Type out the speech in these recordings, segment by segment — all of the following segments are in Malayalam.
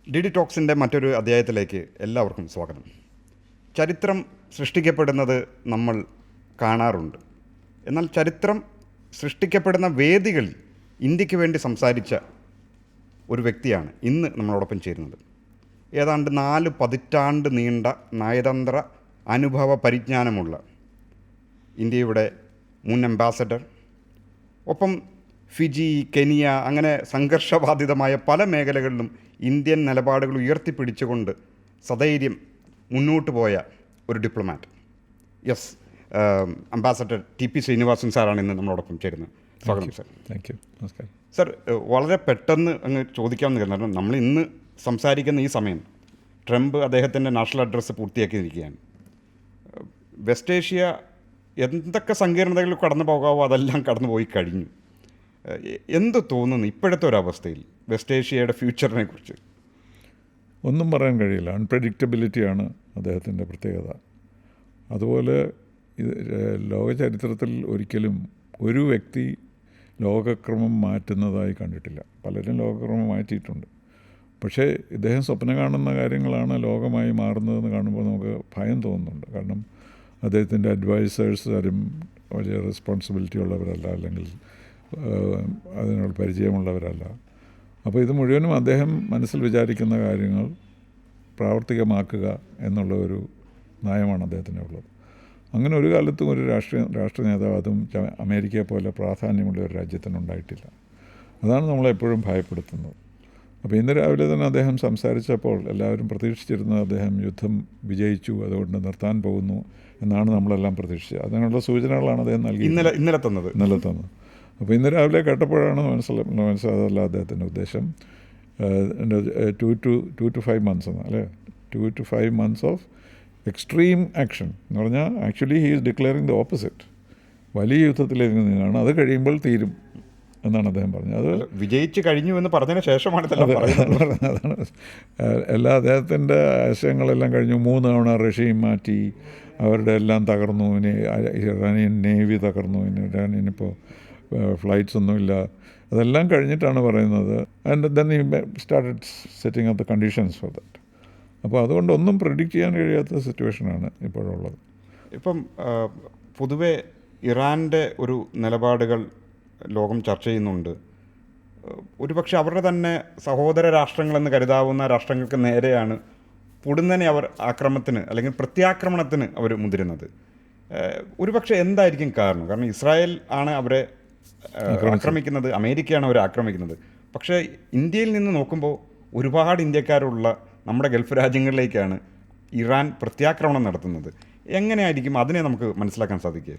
ഡി ഡി ടോക്സിൻ്റെ മറ്റൊരു അധ്യായത്തിലേക്ക് എല്ലാവർക്കും സ്വാഗതം. ചരിത്രം സൃഷ്ടിക്കപ്പെടുന്നത് നമ്മൾ കാണാറുണ്ട്. എന്നാൽ ചരിത്രം സൃഷ്ടിക്കപ്പെടുന്ന വേദികളിൽ ഇന്ത്യക്ക് വേണ്ടി സംസാരിച്ച ഒരു വ്യക്തിയാണ് ഇന്ന് നമ്മളോടൊപ്പം ചേരുന്നത്. ഏതാണ്ട് 4 പതിറ്റാണ്ട് നീണ്ട നയതന്ത്ര അനുഭവ പരിജ്ഞാനമുള്ള ഇന്ത്യയുടെ മുൻ അംബാസഡർ, ഒപ്പം ഫിജി, കെനിയ അങ്ങനെ സംഘർഷബാധിതമായ പല മേഖലകളിലും ഇന്ത്യൻ നിലപാടുകൾ ഉയർത്തിപ്പിടിച്ചുകൊണ്ട് സധൈര്യം മുന്നോട്ട് പോയ ഒരു diplomat. Yes, ambassador T P. Srinivasan സാറാണ് ഇന്ന് നമ്മളോടൊപ്പം ചേരുന്നത്. സ്വാഗതം സർ. Thank you. നമസ്കാരം സർ. വളരെ പെട്ടെന്ന് അങ്ങ് ചോദിക്കാമെന്ന് കരുതുന്നു. നമ്മൾ ഇന്ന് സംസാരിക്കുന്ന ഈ സമയം ട്രംപ് അദ്ദേഹത്തിൻ്റെ നാഷണൽ അഡ്രസ്സ് പൂർത്തിയാക്കിയിരിക്കുകയാണ്. വെസ്റ്റ് ഏഷ്യ എന്തൊക്കെ സങ്കീർണതകളിൽ കടന്നു പോകാവോ അതെല്ലാം കടന്നു പോയി കഴിഞ്ഞു. എന്ത് തോന്നുന്നു ഇപ്പോഴത്തെ ഒരവസ്ഥയിൽ വെസ്റ്റ് ഏഷ്യയുടെ ഫ്യൂച്ചറിനെ കുറിച്ച്? ഒന്നും പറയാൻ കഴിയില്ല. അൺപ്രഡിക്റ്റബിലിറ്റിയാണ് അദ്ദേഹത്തിൻ്റെ പ്രത്യേകത. അതുപോലെ ലോക ചരിത്രത്തിൽ ഒരിക്കലും ഒരു വ്യക്തി ലോകക്രമം മാറ്റുന്നതായി കണ്ടിട്ടില്ല. പലരും ലോകക്രമം മാറ്റിയിട്ടുണ്ട്. പക്ഷേ ഇദ്ദേഹം സ്വപ്നം കാണുന്ന കാര്യങ്ങളാണ് ലോകമായി മാറുന്നതെന്ന് കാണുമ്പോൾ നമുക്ക് ഭയം തോന്നുന്നുണ്ട്. കാരണം അദ്ദേഹത്തിൻ്റെ അഡ്വൈസേഴ്സ് ആരും വലിയ റെസ്പോൺസിബിലിറ്റി ഉള്ളവരല്ല, അല്ലെങ്കിൽ അതിനോട് പരിചയമുള്ളവരല്ല. അപ്പോൾ ഇത് മുഴുവനും അദ്ദേഹം മനസ്സിൽ വിചാരിക്കുന്ന കാര്യങ്ങൾ പ്രാവർത്തികമാക്കുക എന്നുള്ള ഒരു നയമാണ് അദ്ദേഹത്തിനുള്ളത്. അങ്ങനെ ഒരു കാലത്തും ഒരു രാഷ്ട്ര നേതാവ്, അതും അമേരിക്കയെ പോലെ പ്രാധാന്യമുള്ള ഒരു രാജ്യത്തിനുണ്ടായിട്ടില്ല. അതാണ് നമ്മളെപ്പോഴും ഭയപ്പെടുത്തുന്നത്. അപ്പോൾ ഇന്ന് രാവിലെ തന്നെ അദ്ദേഹം സംസാരിച്ചപ്പോൾ എല്ലാവരും പ്രതീക്ഷിച്ചിരുന്നത് അദ്ദേഹം യുദ്ധം വിജയിച്ചു, അതുകൊണ്ട് നിർത്താൻ പോകുന്നു എന്നാണ് നമ്മളെല്ലാം പ്രതീക്ഷിച്ചത്. അതിനുള്ള സൂചനകളാണ് അദ്ദേഹം നൽകി ഇന്നലെ തന്നത്. അപ്പോൾ ഇന്ന് രാവിലെ കേട്ടപ്പോഴാണ് മനസ്സിലായതല്ല അദ്ദേഹത്തിൻ്റെ ഉദ്ദേശം 2 to 5 months എന്ന്, അല്ലേ? 2 to 5 months of extreme action എന്ന് പറഞ്ഞാൽ actually he is declaring the opposite. വലിയ യുദ്ധത്തിലേക്ക് നീങ്ങുകയാണ്. അത് കഴിയുമ്പോൾ തീരും എന്നാണ് അദ്ദേഹം പറഞ്ഞത്. അത് വിജയിച്ച് കഴിഞ്ഞു എന്ന് പറഞ്ഞതിന് ശേഷമാണ് അതാണ് എല്ലാ അദ്ദേഹത്തിൻ്റെ ആശയങ്ങളെല്ലാം കഴിഞ്ഞു. 3 തവണ റഷ്യയും മാറ്റി, അവരുടെ എല്ലാം തകർന്നു. ഇനി ഇറാനിയൻ നേവി തകർന്നു. ഇനി ഇറാനിയനിപ്പോൾ ഫ്ലൈറ്റ്സ് ഒന്നുമില്ല. അതെല്ലാം കഴിഞ്ഞിട്ടാണ് പറയുന്നത്. And then he started setting up the conditions for that. അപ്പോൾ അതുകൊണ്ട് ഒന്നും പ്രെഡിക്റ്റ് ചെയ്യാൻ കഴിയാത്ത സിറ്റുവേഷനാണ് ഇപ്പോഴുള്ളത്. ഇപ്പം പൊതുവെ ഇറാൻ്റെ ഒരു നിലപാടുകൾ ലോകം ചർച്ച ചെയ്യുന്നുണ്ട്. ഒരുപക്ഷെ അവരുടെ തന്നെ സഹോദര രാഷ്ട്രങ്ങളെന്ന് കരുതാവുന്ന രാഷ്ട്രങ്ങൾക്ക് നേരെയാണ് പൊടുന്നനെ അവർ ആക്രമണത്തിന് അല്ലെങ്കിൽ പ്രത്യാക്രമണത്തിന് അവർ മുതിരുന്നത്. ഒരുപക്ഷെ എന്തായിരിക്കും കാരണം? കാരണം ഇസ്രായേൽ ആണ് അവരെ ആക്രമിക്കുന്നത്, അമേരിക്കയാണ് അവരെ ആക്രമിക്കുന്നത്. പക്ഷേ ഇന്ത്യയിൽ നിന്ന് നോക്കുമ്പോൾ ഒരുപാട് ഇന്ത്യക്കാരുള്ള നമ്മുടെ ഗൾഫ് രാജ്യങ്ങളിലേക്കാണ് ഇറാൻ പ്രത്യാക്രമണം നടത്തുന്നത്. എങ്ങനെയായിരിക്കും അതിനെ നമുക്ക് മനസ്സിലാക്കാൻ സാധിക്കുക?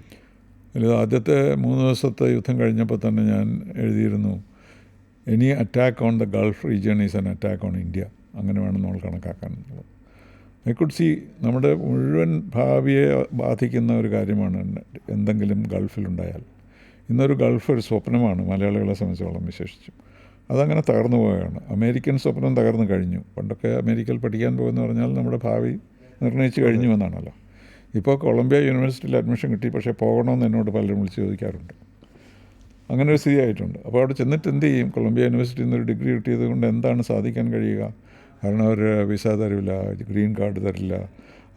ആദ്യത്തെ 3 ദിവസത്തെ യുദ്ധം കഴിഞ്ഞപ്പോൾ തന്നെ ഞാൻ എഴുതിയിരുന്നു, any attack on the Gulf region is an attack on India. അങ്ങനെ വേണം നമ്മൾ കണക്കാക്കാൻ എന്നുള്ളത്. ഐ കുഡ് സി നമ്മുടെ മുഴുവൻ ഭാവിയെ ബാധിക്കുന്ന ഒരു കാര്യമാണ് എന്തെങ്കിലും ഗൾഫിലുണ്ടായാൽ. ഇന്നൊരു ഗൾഫ് ഒരു സ്വപ്നമാണ് മലയാളികളെ സംബന്ധിച്ചോളം വിശേഷിച്ചും. അതങ്ങനെ തകർന്നു പോവുകയാണ്. അമേരിക്കൻ സ്വപ്നം തകർന്നു കഴിഞ്ഞു. പണ്ടൊക്കെ അമേരിക്കയിൽ പഠിക്കാൻ പോകുമെന്ന് പറഞ്ഞാൽ നമ്മുടെ ഭാവി നിർണ്ണയിച്ച് കഴിഞ്ഞു എന്നാണല്ലോ. ഇപ്പോൾ കൊളംബിയ യൂണിവേഴ്സിറ്റിയിൽ അഡ്മിഷൻ കിട്ടി, പക്ഷേ പോകണമെന്ന് എന്നോട് പലരും വിളിച്ച് ചോദിക്കാറുണ്ട്. അങ്ങനെ ഒരു സ്ഥിതി ആയിട്ടുണ്ട്. അപ്പോൾ അവിടെ ചെന്നിട്ട് എന്ത് ചെയ്യും? കൊളംബിയ യൂണിവേഴ്സിറ്റിയിൽ നിന്നൊരു ഡിഗ്രി കിട്ടിയത് കൊണ്ട് എന്താണ് സാധിക്കാൻ കഴിയുക? കാരണം അവർ വിസ തരില്ല, ഗ്രീൻ കാർഡ് തരില്ല.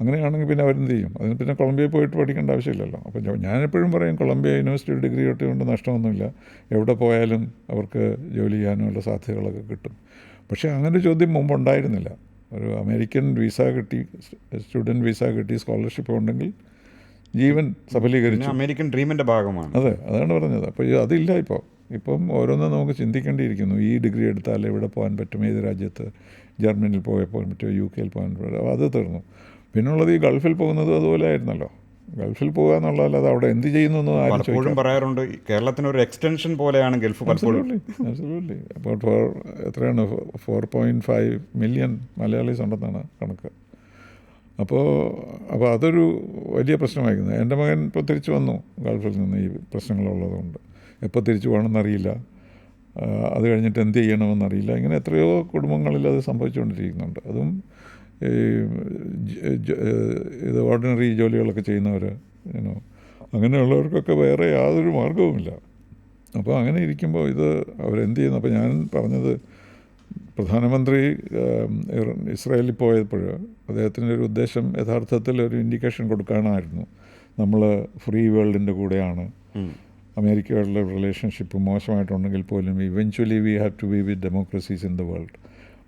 അങ്ങനെയാണെങ്കിൽ പിന്നെ അവരെന്ത് ചെയ്യും? അതിന് പിന്നെ കൊളംബിയയിൽ പോയിട്ട് പഠിക്കേണ്ട ആവശ്യമില്ലല്ലോ. അപ്പോൾ ഞാനെപ്പോഴും പറയും, കൊളംബിയ യൂണിവേഴ്സിറ്റിയിൽ ഡിഗ്രി കിട്ടിയതുകൊണ്ട് നഷ്ടമൊന്നുമില്ല. എവിടെ പോയാലും അവർക്ക് ജോലി ചെയ്യാനുള്ള സാധ്യതകളൊക്കെ കിട്ടും. പക്ഷേ അങ്ങനെ ചോദ്യം മുമ്പ് ഉണ്ടായിരുന്നില്ല. ഒരു അമേരിക്കൻ വിസ കിട്ടി, സ്റ്റുഡൻറ്റ് വിസ കിട്ടി, സ്കോളർഷിപ്പ് ഉണ്ടെങ്കിൽ ജീവൻ സഫലീകരിച്ചു. അമേരിക്കൻ ഡ്രീമിൻ്റെ ഭാഗമാണ്. അതെ, അതാണ് പറഞ്ഞത്. അപ്പോൾ അതില്ല. ഇപ്പം ഓരോന്നും നമുക്ക് ചിന്തിക്കേണ്ടിയിരിക്കുന്നു. ഈ ഡിഗ്രി എടുത്താൽ എവിടെ പോകാൻ പറ്റും? ഏത് രാജ്യത്ത്? ജർമ്മനിയിൽ പോകാൻ പറ്റുമോ? UK പോകാൻ പറ്റുമോ? അത് തീർന്നു. പിന്നുള്ളത് ഈ ഗൾഫിൽ പോകുന്നത് അതുപോലെ ആയിരുന്നല്ലോ. ഗൾഫിൽ പോകുക എന്നുള്ളതല്ലാതെ അവിടെ എന്ത് ചെയ്യുന്നു എന്ന് പലപ്പോഴും പറയാറുണ്ട്. കേരളത്തിനൊരു എക്സ്റ്റൻഷൻ പോലെയാണ് ഗൾഫ്. അബ്സല്യൂട്ട്ലി. അപ്പോൾ എത്രയാണ് 4.5 മില്യൺ മലയാളീസ് ഉണ്ടെന്നാണ് കണക്ക്. അപ്പോൾ അതൊരു വലിയ പ്രശ്നമായിരുന്നു. എൻ്റെ മകൻ ഇപ്പോൾ തിരിച്ചു വന്നു ഗൾഫിൽ നിന്ന്, ഈ പ്രശ്നങ്ങളുള്ളതുകൊണ്ട്. എപ്പോൾ തിരിച്ചു പോകണമെന്നറിയില്ല. അത് കഴിഞ്ഞിട്ട് എന്ത് ചെയ്യണമെന്നറിയില്ല. ഇങ്ങനെ എത്രയോ കുടുംബങ്ങളിൽ അത് സംഭവിച്ചുകൊണ്ടിരിക്കുന്നുണ്ട്. അതും ഇത് ഓർഡിനറി ജോലികളൊക്കെ ചെയ്യുന്നവർ, അങ്ങനെയുള്ളവർക്കൊക്കെ വേറെ യാതൊരു മാർഗവുമില്ല. അപ്പോൾ അങ്ങനെ ഇരിക്കുമ്പോൾ ഇത് അവരെന്ത് ചെയ്യുന്നു? അപ്പോൾ ഞാൻ പറഞ്ഞത് പ്രധാനമന്ത്രി ഇസ്രായേലിൽ പോയപ്പോൾ അദ്ദേഹത്തിൻ്റെ ഒരു ഉദ്ദേശം യഥാർത്ഥത്തിൽ ഒരു ഇൻഡിക്കേഷൻ കൊടുക്കാനായിരുന്നു. നമ്മൾ ഫ്രീ വേൾഡിൻ്റെ കൂടെയാണ്, അമേരിക്കയോടുള്ള റിലേഷൻഷിപ്പ് മോശമായിട്ടുണ്ടെങ്കിൽ പോലും eventually we have to be with democracies in the world.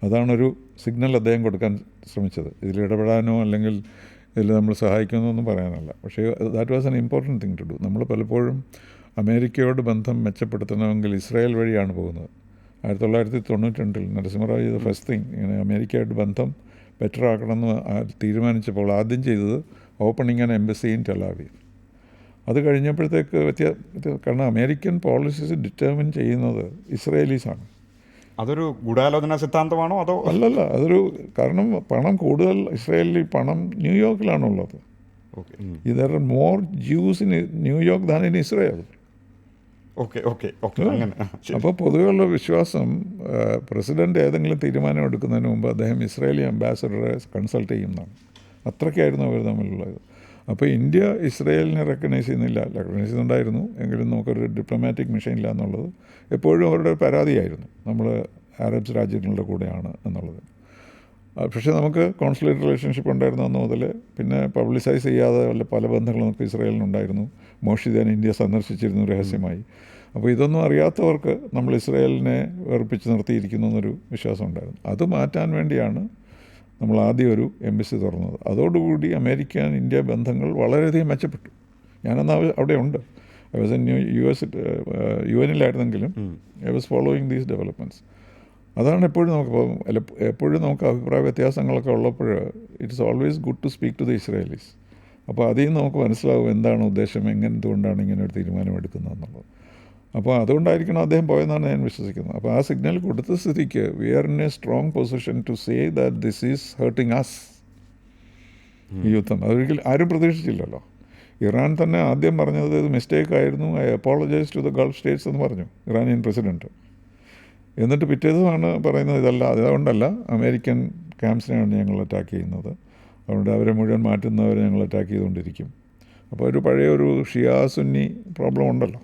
അതാണൊരു സിഗ്നൽ അദ്ദേഹം കൊടുക്കാൻ ശ്രമിച്ചത്. ഇതിൽ ഇടപെടാനോ അല്ലെങ്കിൽ ഇതിൽ നമ്മൾ സഹായിക്കുമെന്നൊന്നും പറയാനല്ല. പക്ഷേ that was an important thing to do. നമ്മൾ പലപ്പോഴും അമേരിക്കയോട് ബന്ധം മെച്ചപ്പെടുത്തണമെങ്കിൽ ഇസ്രായേൽ വഴിയാണ് പോകുന്നത്. 1992 നരസിംഹറാവു ചെയ്ത ഫസ്റ്റ് തിങ് ഇങ്ങനെ അമേരിക്കയായിട്ട് ബന്ധം ബെറ്റർ ആക്കണമെന്ന് തീരുമാനിച്ചപ്പോൾ ആദ്യം ചെയ്തത് opening an embassy in tell-Aviv. അത് കഴിഞ്ഞപ്പോഴത്തേക്ക് കാരണം അമേരിക്കൻ പോളിസീസ് ഡിറ്റർമിൻ ചെയ്യുന്നത് ഇസ്രായേലീസാണ്. അതൊരു ഗൂഢാലോചന സിദ്ധാന്തമാണോ അതോ? അല്ലല്ല, അതൊരു കാരണം പണം കൂടുതൽ ഇസ്രായേലിൽ പണം ന്യൂയോർക്കിലാണുള്ളത്. There are more Jews in New York than in Israel. അങ്ങനെ. അപ്പോൾ പൊതുവെയുള്ള വിശ്വാസം പ്രസിഡന്റ് ഏതെങ്കിലും തീരുമാനം എടുക്കുന്നതിന് മുമ്പ് അദ്ദേഹം ഇസ്രായേലി അംബാസഡറെ കൺസൾട്ട് ചെയ്യുന്നതാണ്. അത്രയ്ക്കായിരുന്നു അവർ തമ്മിലുള്ളത്. അപ്പോൾ ഇന്ത്യ ഇസ്രായേലിനെ റെക്കഗ്നൈസ് ചെയ്യുന്നുണ്ടായിരുന്നു എങ്കിലും നമുക്കൊരു ഡിപ്ലോമാറ്റിക് മിഷൻ ഇല്ല എന്നുള്ളത് എപ്പോഴും അവരുടെ പരാതിയായിരുന്നു. നമ്മൾ അറബ്സ് രാജ്യങ്ങളുടെ കൂടെയാണ് എന്നുള്ളത്. പക്ഷേ നമുക്ക് കോൺസുലേറ്റ് റിലേഷൻഷിപ്പ് ഉണ്ടായിരുന്നു അന്ന് മുതൽ. പിന്നെ പബ്ലിസൈസ് ചെയ്യാതെ പല ബന്ധങ്ങളും നമുക്ക് ഇസ്രായേലിനുണ്ടായിരുന്നു. മോഷിദാൻ ഇന്ത്യ സന്ദർശിച്ചിരുന്നു രഹസ്യമായി. അപ്പോൾ ഇതൊന്നും അറിയാത്തവർക്ക് നമ്മൾ ഇസ്രായേലിനെ വെറുപ്പിച്ച് നിർത്തിയിരിക്കുന്നു എന്നൊരു വിശ്വാസം ഉണ്ടായിരുന്നു. അത് മാറ്റാൻ വേണ്ടിയാണ് നമ്മൾ ആദ്യം ഒരു എംബസി തുറന്നത്. അതോടുകൂടി അമേരിക്കൻ ഇന്ത്യ ബന്ധങ്ങൾ വളരെയധികം മെച്ചപ്പെട്ടു. ഞാനന്ന് അവിടെ ഉണ്ട്. ഐ വാസ് ഇൻ UN-ലായിരുന്നെങ്കിലും I was following these developments. അതാണ് എപ്പോഴും എപ്പോഴും നമുക്ക് അഭിപ്രായ വ്യത്യാസങ്ങളൊക്കെ ഉള്ളപ്പോൾ it's always good to speak to the Israelis. അപ്പോൾ അതിൽ നിന്ന് നമുക്ക് മനസ്സിലാവും എന്താണ് ഉദ്ദേശം, എന്തുകൊണ്ടാണ് ഇങ്ങനെ ഒരു തീരുമാനം എടുക്കുന്നതെന്നുള്ളത്. അപ്പോൾ അതുകൊണ്ടായിരിക്കണം അദ്ദേഹം പോയെന്നാണ് ഞാൻ വിശ്വസിക്കുന്നത്. അപ്പോൾ ആ സിഗ്നൽ കൊടുത്ത സ്ഥിതിക്ക് we are in a strong position to say that this is hurting us. ഈ യുദ്ധം അതൊരിക്കലും ആരും പ്രതീക്ഷിച്ചില്ലല്ലോ. ഇറാൻ തന്നെ ആദ്യം പറഞ്ഞത് ഇത് മിസ്റ്റേക്ക് ആയിരുന്നു, I apologise to the Gulf States എന്ന് പറഞ്ഞു ഇറാനിയൻ പ്രസിഡൻറ്റ്. എന്നിട്ട് പിറ്റേ ദിവസമാണ് പറയുന്നത് ഇതല്ല, അതുകൊണ്ടല്ല അമേരിക്കൻ ക്യാമ്പ്സിനെയാണ് ഞങ്ങൾ അറ്റാക്ക് ചെയ്യുന്നത്, അതുകൊണ്ട് അവരെ മുഴുവൻ മാറ്റുന്നവരെ ഞങ്ങൾ അറ്റാക്ക് ചെയ്തുകൊണ്ടിരിക്കും. അപ്പോൾ ഒരു പഴയ ഒരു ഷിയ സുന്നി പ്രോബ്ലം ഉണ്ടല്ലോ,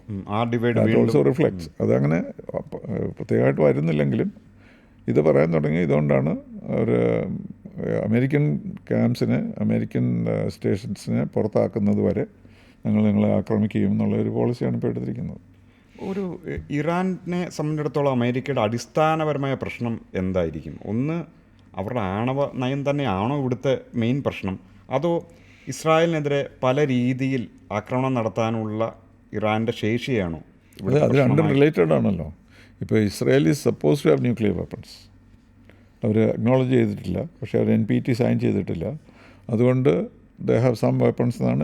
ദാറ്റ് ഓൾസോ റിഫ്ലെക്ട്സ്. അതങ്ങനെ പ്രത്യേകമായിട്ട് വരുന്നില്ലെങ്കിലും ഇത് പറയാൻ തുടങ്ങി. ഇതുകൊണ്ടാണ് ഒരു അമേരിക്കൻ ക്യാമ്പ്സിനെ, അമേരിക്കൻ സ്റ്റേഷൻസിനെ പുറത്താക്കുന്നത് വരെ ഞങ്ങൾ നിങ്ങളെ ആക്രമിക്കുകയും എന്നുള്ള ഒരു പോളിസിയാണ് ഇപ്പോൾ എടുത്തിരിക്കുന്നത്. ഒരു ഇറാനെ സംബന്ധിച്ചിടത്തോളം അമേരിക്കയുടെ അടിസ്ഥാനപരമായ പ്രശ്നം എന്തായിരിക്കും? ഒന്ന്, അവരുടെ ആണവ നയം തന്നെയാണോ ഇവിടുത്തെ മെയിൻ പ്രശ്നം, അതോ ഇസ്രായേലിനെതിരെ പല രീതിയിൽ ആക്രമണം നടത്താനുള്ള ഇറാൻ്റെ ശേഷിയാണോ? അത് രണ്ടും റിലേറ്റഡ് ആണല്ലോ. ഇപ്പോൾ Israel is suppose to have nuclear weapons. അവർ അക്നോളജ് ചെയ്തിട്ടില്ല, പക്ഷേ അവർ NPT സൈൻ ചെയ്തിട്ടില്ല. അതുകൊണ്ട് ദേ ഹാവ് സം വെപ്പൺസ് എന്നാണ്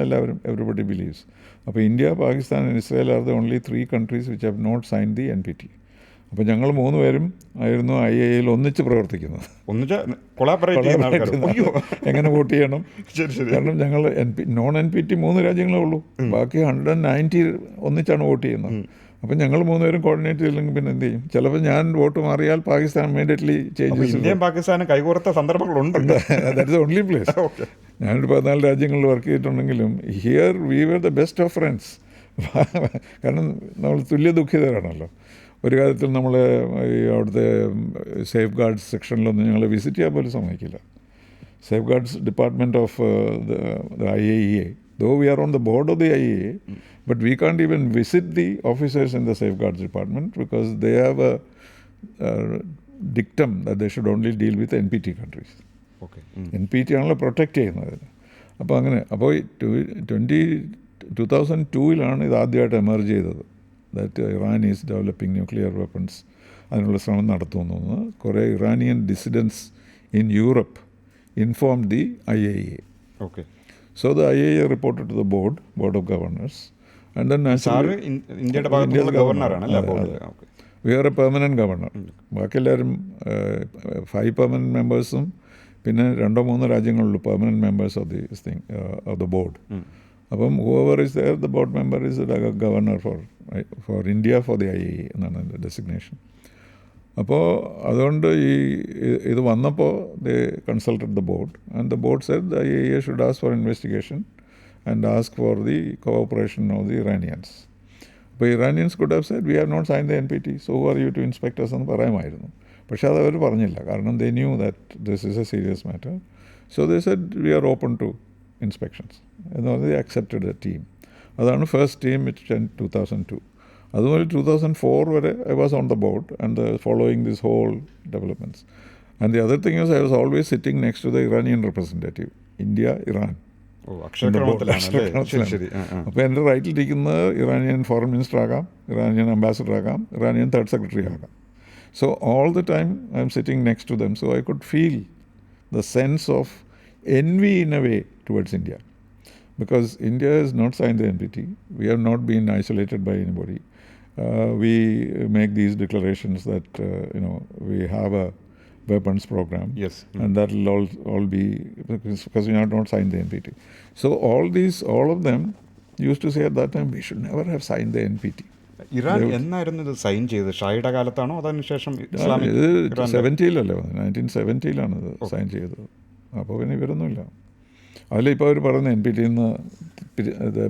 എവരിബഡി ബിലീവ്സ്. അപ്പോൾ India, Pakistan and Israel are the only 3 countries which have not signed the NPT. അപ്പോൾ ഞങ്ങൾ 3 പേരും ആയിരുന്നു IAEA-യിൽ ഒന്നിച്ച് പ്രവർത്തിക്കുന്നത്. എങ്ങനെ വോട്ട് ചെയ്യണം, കാരണം ഞങ്ങൾ നോൺ NPT 3 രാജ്യങ്ങളേ ഉള്ളൂ, ബാക്കി 190 ഒന്നിച്ചാണ് വോട്ട് ചെയ്യുന്നത്. അപ്പം ഞങ്ങൾ 3 പേരും കോർഡിനേറ്റ് ചെയ്തില്ലെങ്കിൽ പിന്നെ എന്ത് ചെയ്യും? ചിലപ്പോൾ ഞാൻ വോട്ട് മാറിയാൽ പാകിസ്ഥാൻ ഇമ്മീഡിയറ്റ്ലി ചേഞ്ചസ്. ഇന്ത്യയും പാകിസ്ഥാനും കൈകോർത്ത സന്ദർഭങ്ങളുണ്ട്. That is only place. ഞാനൊരു 14 രാജ്യങ്ങളിൽ വർക്ക് ചെയ്തിട്ടുണ്ടെങ്കിലും here we were the best of friends. കാരണം നമ്മൾ തുല്യ ദുഃഖിതരാണല്ലോ. ഒരു കാര്യത്തിൽ നമ്മൾ ഈ അവിടുത്തെ സേഫ് ഗാർഡ്സ് സെക്ഷനിലൊന്നും ഞങ്ങൾ വിസിറ്റ് ചെയ്യാൻ പോലും സമ്മതിക്കില്ല. Safe guards department of the IAEA, though we are on the board of the IAEA, but we can't even visit the officers in the safeguards department because they have a dictum that they should only deal with NPT countries. NPT ആണല്ലോ പ്രൊട്ടക്റ്റ് ചെയ്യുന്നത്. അപ്പോൾ അങ്ങനെ, അപ്പോൾ 2002-ലാണ് ഇത് ആദ്യമായിട്ട് എമർജ് ചെയ്തത്, that Iran is developing nuclear weapons. അതിനുള്ള ശ്രമം നടത്തുമെന്ന് കുറേ Iranian dissidents in Europe inform the IAEA. So the IAEA reported to the board of governors, and then naturally ഇന്ത്യയുടെ ഗവർണറാണ്. We are a permanent governor. ബാക്കി എല്ലാവരും 5 permanent members-ഉം പിന്നെ 2-3 രാജ്യങ്ങളിലും permanent members of this thing of the board. അപ്പം whoever is there, the board member is the governor for India for the IAEA എന്നാണ് എൻ്റെ ഡെസിഗ്നേഷൻ. അപ്പോൾ അതുകൊണ്ട് ഇത് വന്നപ്പോൾ they consulted the board and the board said the IAEA should ask for investigation and ask for the cooperation of the Iranians. അപ്പോൾ Iranians could have said we have not sign the NPT, so who are you to inspect us എന്ന് പറയാമായിരുന്നു. പക്ഷേ അത് അവർ പറഞ്ഞില്ല, കാരണം they knew that this is a serious matter. So they said we are open to inspections എന്ന് പറഞ്ഞ് അക്സെപ്റ്റഡ് എ ടീം. അതാണ് ഫസ്റ്റ് ടീം വിച്ച് 2002. അതുപോലെ 2004 വരെ I was on the board and following this whole developments. And the other thing is I was always sitting next to the Iranian representative, India Iran. അപ്പോൾ എൻ്റെ റൈറ്റിലിരിക്കുന്നത് ഇറാനിയൻ ഫോറിൻ മിനിസ്റ്റർ ആകാം, ഇറാനിയൻ അംബാസഡർ ആകാം, ഇറാനിയൻ തേർഡ് സെക്രട്ടറി ആകാം. So all the time I am sitting next to them, so I could feel the sense of envy in a way towards India, because India has not signed the NPT. We have not been isolated by anybody. We make these declarations that we have a weapons program. Yes. And that will all be because we have not signed the NPT. So all of them used to say at that time we should never have signed the NPT. Iran എന്നായിരുന്നു ഇത് സൈൻ ചെയ്തത്? ഷായുടെ കാലത്താണോ അതിനുശേഷം? ഇത് 1970-ലല്ലേ, 1970-ലാണ് ഇത് സൈൻ ചെയ്തത്. അപ്പോൾ പിന്നെ ഇവരൊന്നുമില്ല. അതിലിപ്പോൾ അവർ പറയുന്നത് NPT ഇത്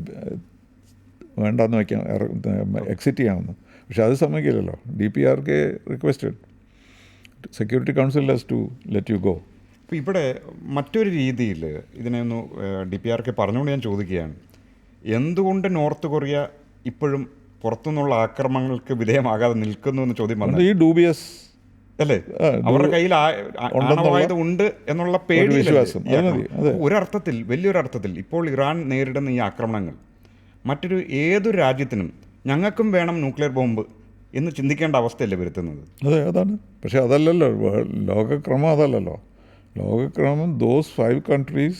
വേണ്ടാന്ന് വയ്ക്കാം, എക്സിറ്റ് ചെയ്യാമെന്ന്. പക്ഷെ അത് സമ്മതിക്കില്ലല്ലോ. DPRK requested, security council has to let you go. അപ്പോൾ ഇവിടെ മറ്റൊരു രീതിയിൽ ഇതിനെ ഒന്ന് DPRK പറഞ്ഞുകൊണ്ട് ഞാൻ ചോദിക്കുകയാണ്, എന്തുകൊണ്ട് നോർത്ത് കൊറിയ ഇപ്പോഴും പുറത്തുനിന്നുള്ള ആക്രമണങ്ങൾക്ക് വിധേയമാകാതെ നിൽക്കുന്നു എന്ന് ചോദ്യം വന്നത്? ഈ ഡൂബിയസ് അല്ലേ, അവരുടെ കയ്യിൽ ആണവായുധം ഉണ്ട് എന്നുള്ള പേടി. ഒരർത്ഥത്തിൽ, വലിയൊരർത്ഥത്തിൽ ഇപ്പോൾ ഇറാൻ നേരിടുന്ന ഈ ആക്രമണങ്ങൾ മറ്റൊരു ഏതൊരു രാജ്യത്തിനും ഞങ്ങൾക്കും വേണം ന്യൂക്ലിയർ ബോംബ് എന്ന് ചിന്തിക്കേണ്ട അവസ്ഥയല്ലേ വരുത്തുന്നത്? അതെ, അതാണ്. പക്ഷേ അതല്ലല്ലോ ലോകക്രമം, അതല്ലല്ലോ ലോകക്രമം. Those 5 countries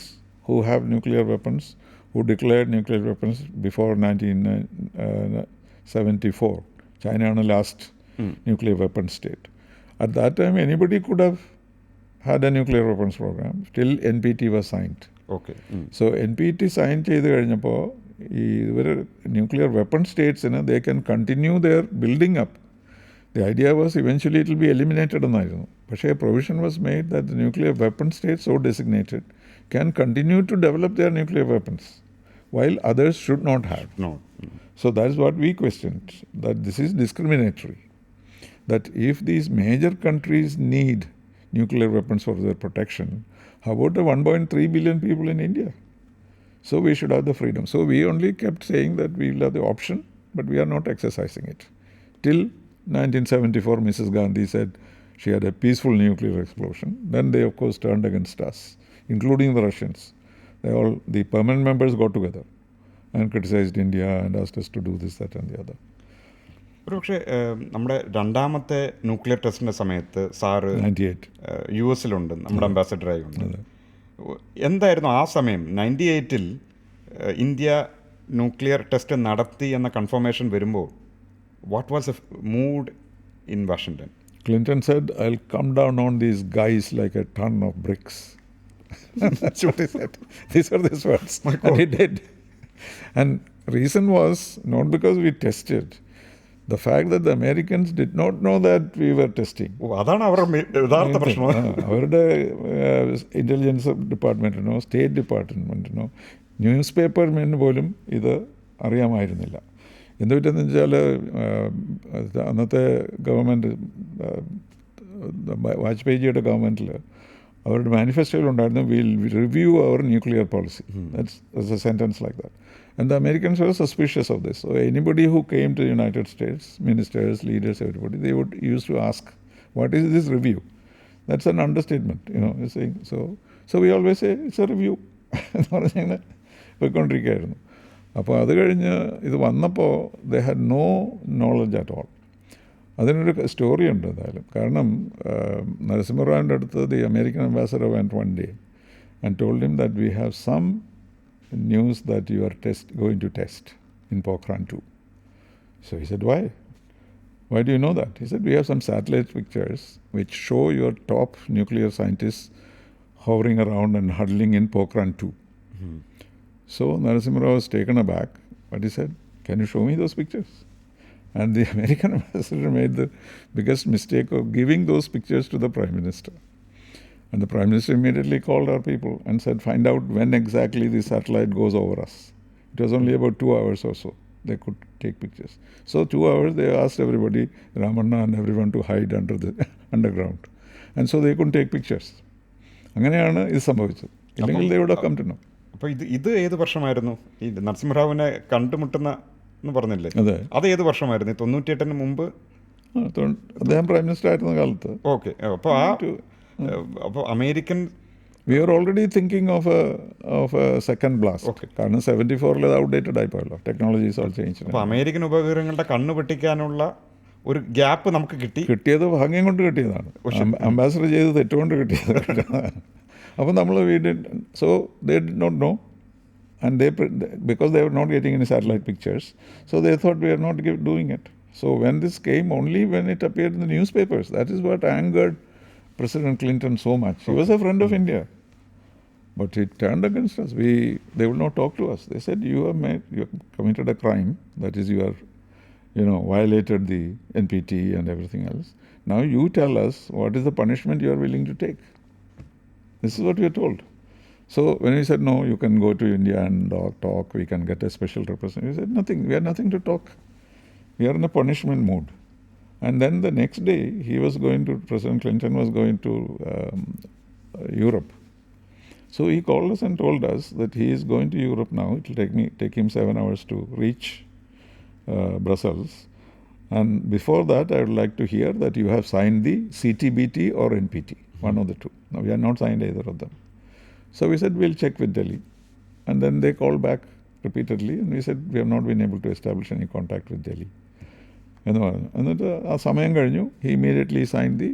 who have nuclear weapons, who declared nuclear weapons before 1974. China is the last nuclear weapon state. At that time, anybody could have had a nuclear weapons program. Still, NPT was signed. Okay. So, NPT signed ചെയ്ത് കഴിഞ്ഞപ്പോൾ ഈ ഇവർ ന്യൂക്ലിയർ വെപ്പൺ സ്റ്റേറ്റ്സിന് they can continue their building up. The idea was eventually it will be eliminated എന്നായിരുന്നു. പക്ഷേ provision was made that the nuclear weapon states so designated can continue to develop their nuclear weapons while others should not have. No. So that is what we questioned, that this is discriminatory. That if these major countries need nuclear weapons for their protection, how about the 1.3 billion people in India? So we should have the freedom. So we only kept saying that we will have the option, but we are not exercising it. Till 1974, Mrs. Gandhi said she had a peaceful nuclear explosion. Then they, of course, turned against us, including the Russians. The permanent members got together and criticized India and asked us to do this, that and the other. ഒരു പക്ഷേ നമ്മുടെ രണ്ടാമത്തെ ന്യൂക്ലിയർ ടെസ്റ്റിൻ്റെ സമയത്ത് സാറ് 98 US നമ്മുടെ അംബാസഡറായി ഉണ്ട്. എന്തായിരുന്നു ആ സമയം 98-ൽ ഇന്ത്യ ന്യൂക്ലിയർ ടെസ്റ്റ് നടത്തി എന്ന കൺഫർമേഷൻ വരുമ്പോൾ what was A mood in Washington? Clinton said, I'll come down on these guys like a ton of bricks. That's what he said. These are his words. And he did. And reason was not because we tested. The fact that the Americans did not know that we were testing. അതാണ് അവരുടെ യഥാർത്ഥ പ്രശ്നം. അവരുടെ ഇൻ്റലിജൻസ് ഡിപ്പാർട്ട്മെൻറ്റിനോ സ്റ്റേറ്റ് ഡിപ്പാർട്ട്മെൻറ്റിനോ ന്യൂസ് പേപ്പറിന് പോലും ഇത് അറിയാമായിരുന്നില്ല. എന്ത് പറ്റുമെന്ന് വെച്ചാൽ അന്നത്തെ ഗവൺമെൻറ്, വാജ്പേയിജിയുടെ ഗവൺമെൻറ്റിൽ അവരുടെ മാനിഫെസ്റ്റോയിലുണ്ടായിരുന്നു will review our nuclear policy. That's a sentence like that. And the Americans were suspicious of this. So anybody who came to the United States, ministers, leaders, everybody, they would used to ask, what is this review? That's an understatement, you're saying. So we always say, it's a review. എന്ന് പറഞ്ഞിങ്ങനെ പോയിക്കൊണ്ടിരിക്കുകയായിരുന്നു. അപ്പോൾ അത് കഴിഞ്ഞ് ഇത് വന്നപ്പോൾ they had no knowledge at all. അതിനൊരു സ്റ്റോറി ഉണ്ട് എന്തായാലും. കാരണം നരസിംഹറാവിൻ്റെ അടുത്ത് the American ambassador went one day and told him that we have some news that you are going to test in Pokhran 2. So he said, why? Why do you know that? He said, we have some satellite pictures which show your top nuclear scientists hovering around and huddling in Pokhran 2. Mm-hmm. So Narasimha Rao was taken aback, but he said, can you show me those pictures? And the American ambassador made the biggest mistake of giving those pictures to the Prime Minister. And the Prime Minister immediately called our people and said, find out when exactly the satellite goes over us. It was only about 2 hours or so. they could take pictures. So 2 hours they asked everybody, Ramanna and everyone, to hide under the underground. And so they couldn't take pictures. അങ്ങനെയാണ് ഇത് സംഭവിച്ചത്. ഇല്ലെങ്കിൽ they would have come to know. അപ്പോൾ ഇത് ഏത് വർഷമായിരുന്നു ഈ നരസിംഹറാവുവിനെ കണ്ടുമുട്ടുന്ന എന്ന് പറഞ്ഞില്ലേ? അതെ. അത് ഏത് വർഷമായിരുന്നു? 98-ന് മുമ്പ് അദ്ദേഹം പ്രൈം മിനിസ്റ്റർ ആയിരുന്ന കാലത്ത്. ഓക്കെ. അപ്പോൾ American we are already thinking of a second blast. കാരണം 74-ൽ അത് ഔട്ട്ഡേറ്റഡ് ആയിപ്പോയല്ലോ, ടെക്നോളജീസ് ഓൾ ചേഞ്ച്. അപ്പോൾ അമേരിക്കൻ ഉപഗ്രഹങ്ങളുടെ കണ്ണ് വെട്ടിക്കാനുള്ള ഒരു ഗ്യാപ്പ് നമുക്ക് കിട്ടിയത് ഭാഗ്യം കൊണ്ട് കിട്ടിയതാണ്. അംബാസഡർ ചെയ്ത് തെറ്റുകൊണ്ട് കിട്ടിയത്. അപ്പോൾ നമ്മൾ so they did not know, and because they were not getting any satellite pictures, so they thought we are not doing it. So when this came, only when it appeared in the newspapers, that is what angered President Clinton so much. He was a friend of India, but it turned against us. They will not talk to us. They said, you have committed a crime, that is, you are, violated the NPT and everything else. Now you tell us what is the punishment you are willing to take. This is what we are told. So when we said, no, you can go to India and talk, we can get a special representative, he said, nothing, we have nothing to talk. We are in a punishment mood. And then the next day, President Clinton was going to Europe. So he called us and told us that he is going to Europe now. It will take him 7 hours to reach Brussels. And before that, I would like to hear that you have signed the CTBT or NPT, one of the two. Now, we have not signed either of them. So we said, we'll check with Delhi. And then they called back repeatedly, and we said, we have not been able to establish any contact with Delhi. എന്നിട്ട് ആ സമയം കഴിഞ്ഞു. He immediately signed the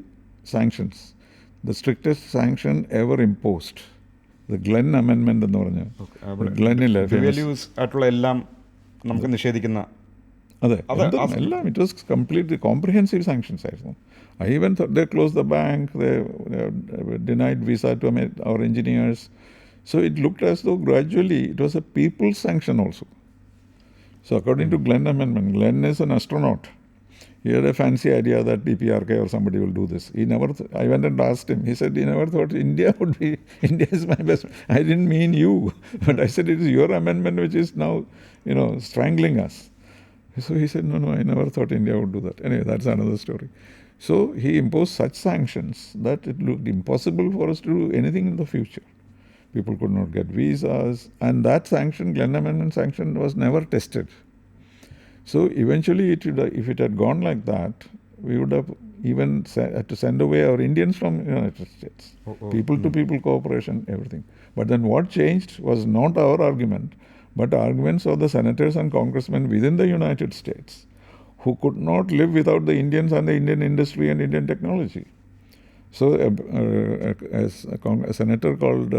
sanctions, the strictest sanction ever imposed, the Glenn Amendment എന്ന് പറഞ്ഞ ഗ്ലെന്നിലെ ആയിട്ടുള്ള എല്ലാം നമുക്ക് നിഷേധിക്കുന്ന. അതെ, എല്ലാം. It was completely comprehensive sanctions ആയിരുന്നു. I even thought they closed the bank, they denied visa to our engineers. So it looked as though gradually it was a people's sanction also. So according to Glenn Amendment, Glenn is an astronaut. He had a fancy idea that DPRK or somebody will do this. I went and asked him. He said he never thought India is my best. I didn't mean you, but I said it is your amendment which is now, strangling us. So he said, no, I never thought India would do that. Anyway, that's another story. So he imposed such sanctions that it looked impossible for us to do anything in the future. People could not get visas, and that sanction, Glenn Amendment sanction, was never tested. So eventually, if it had gone like that, we would have even had to send away our Indians from the United States. People-to-people cooperation, everything. But then what changed was not our argument, but arguments of the senators and congressmen within the United States, who could not live without the Indians and the Indian industry and Indian technology. So a senator called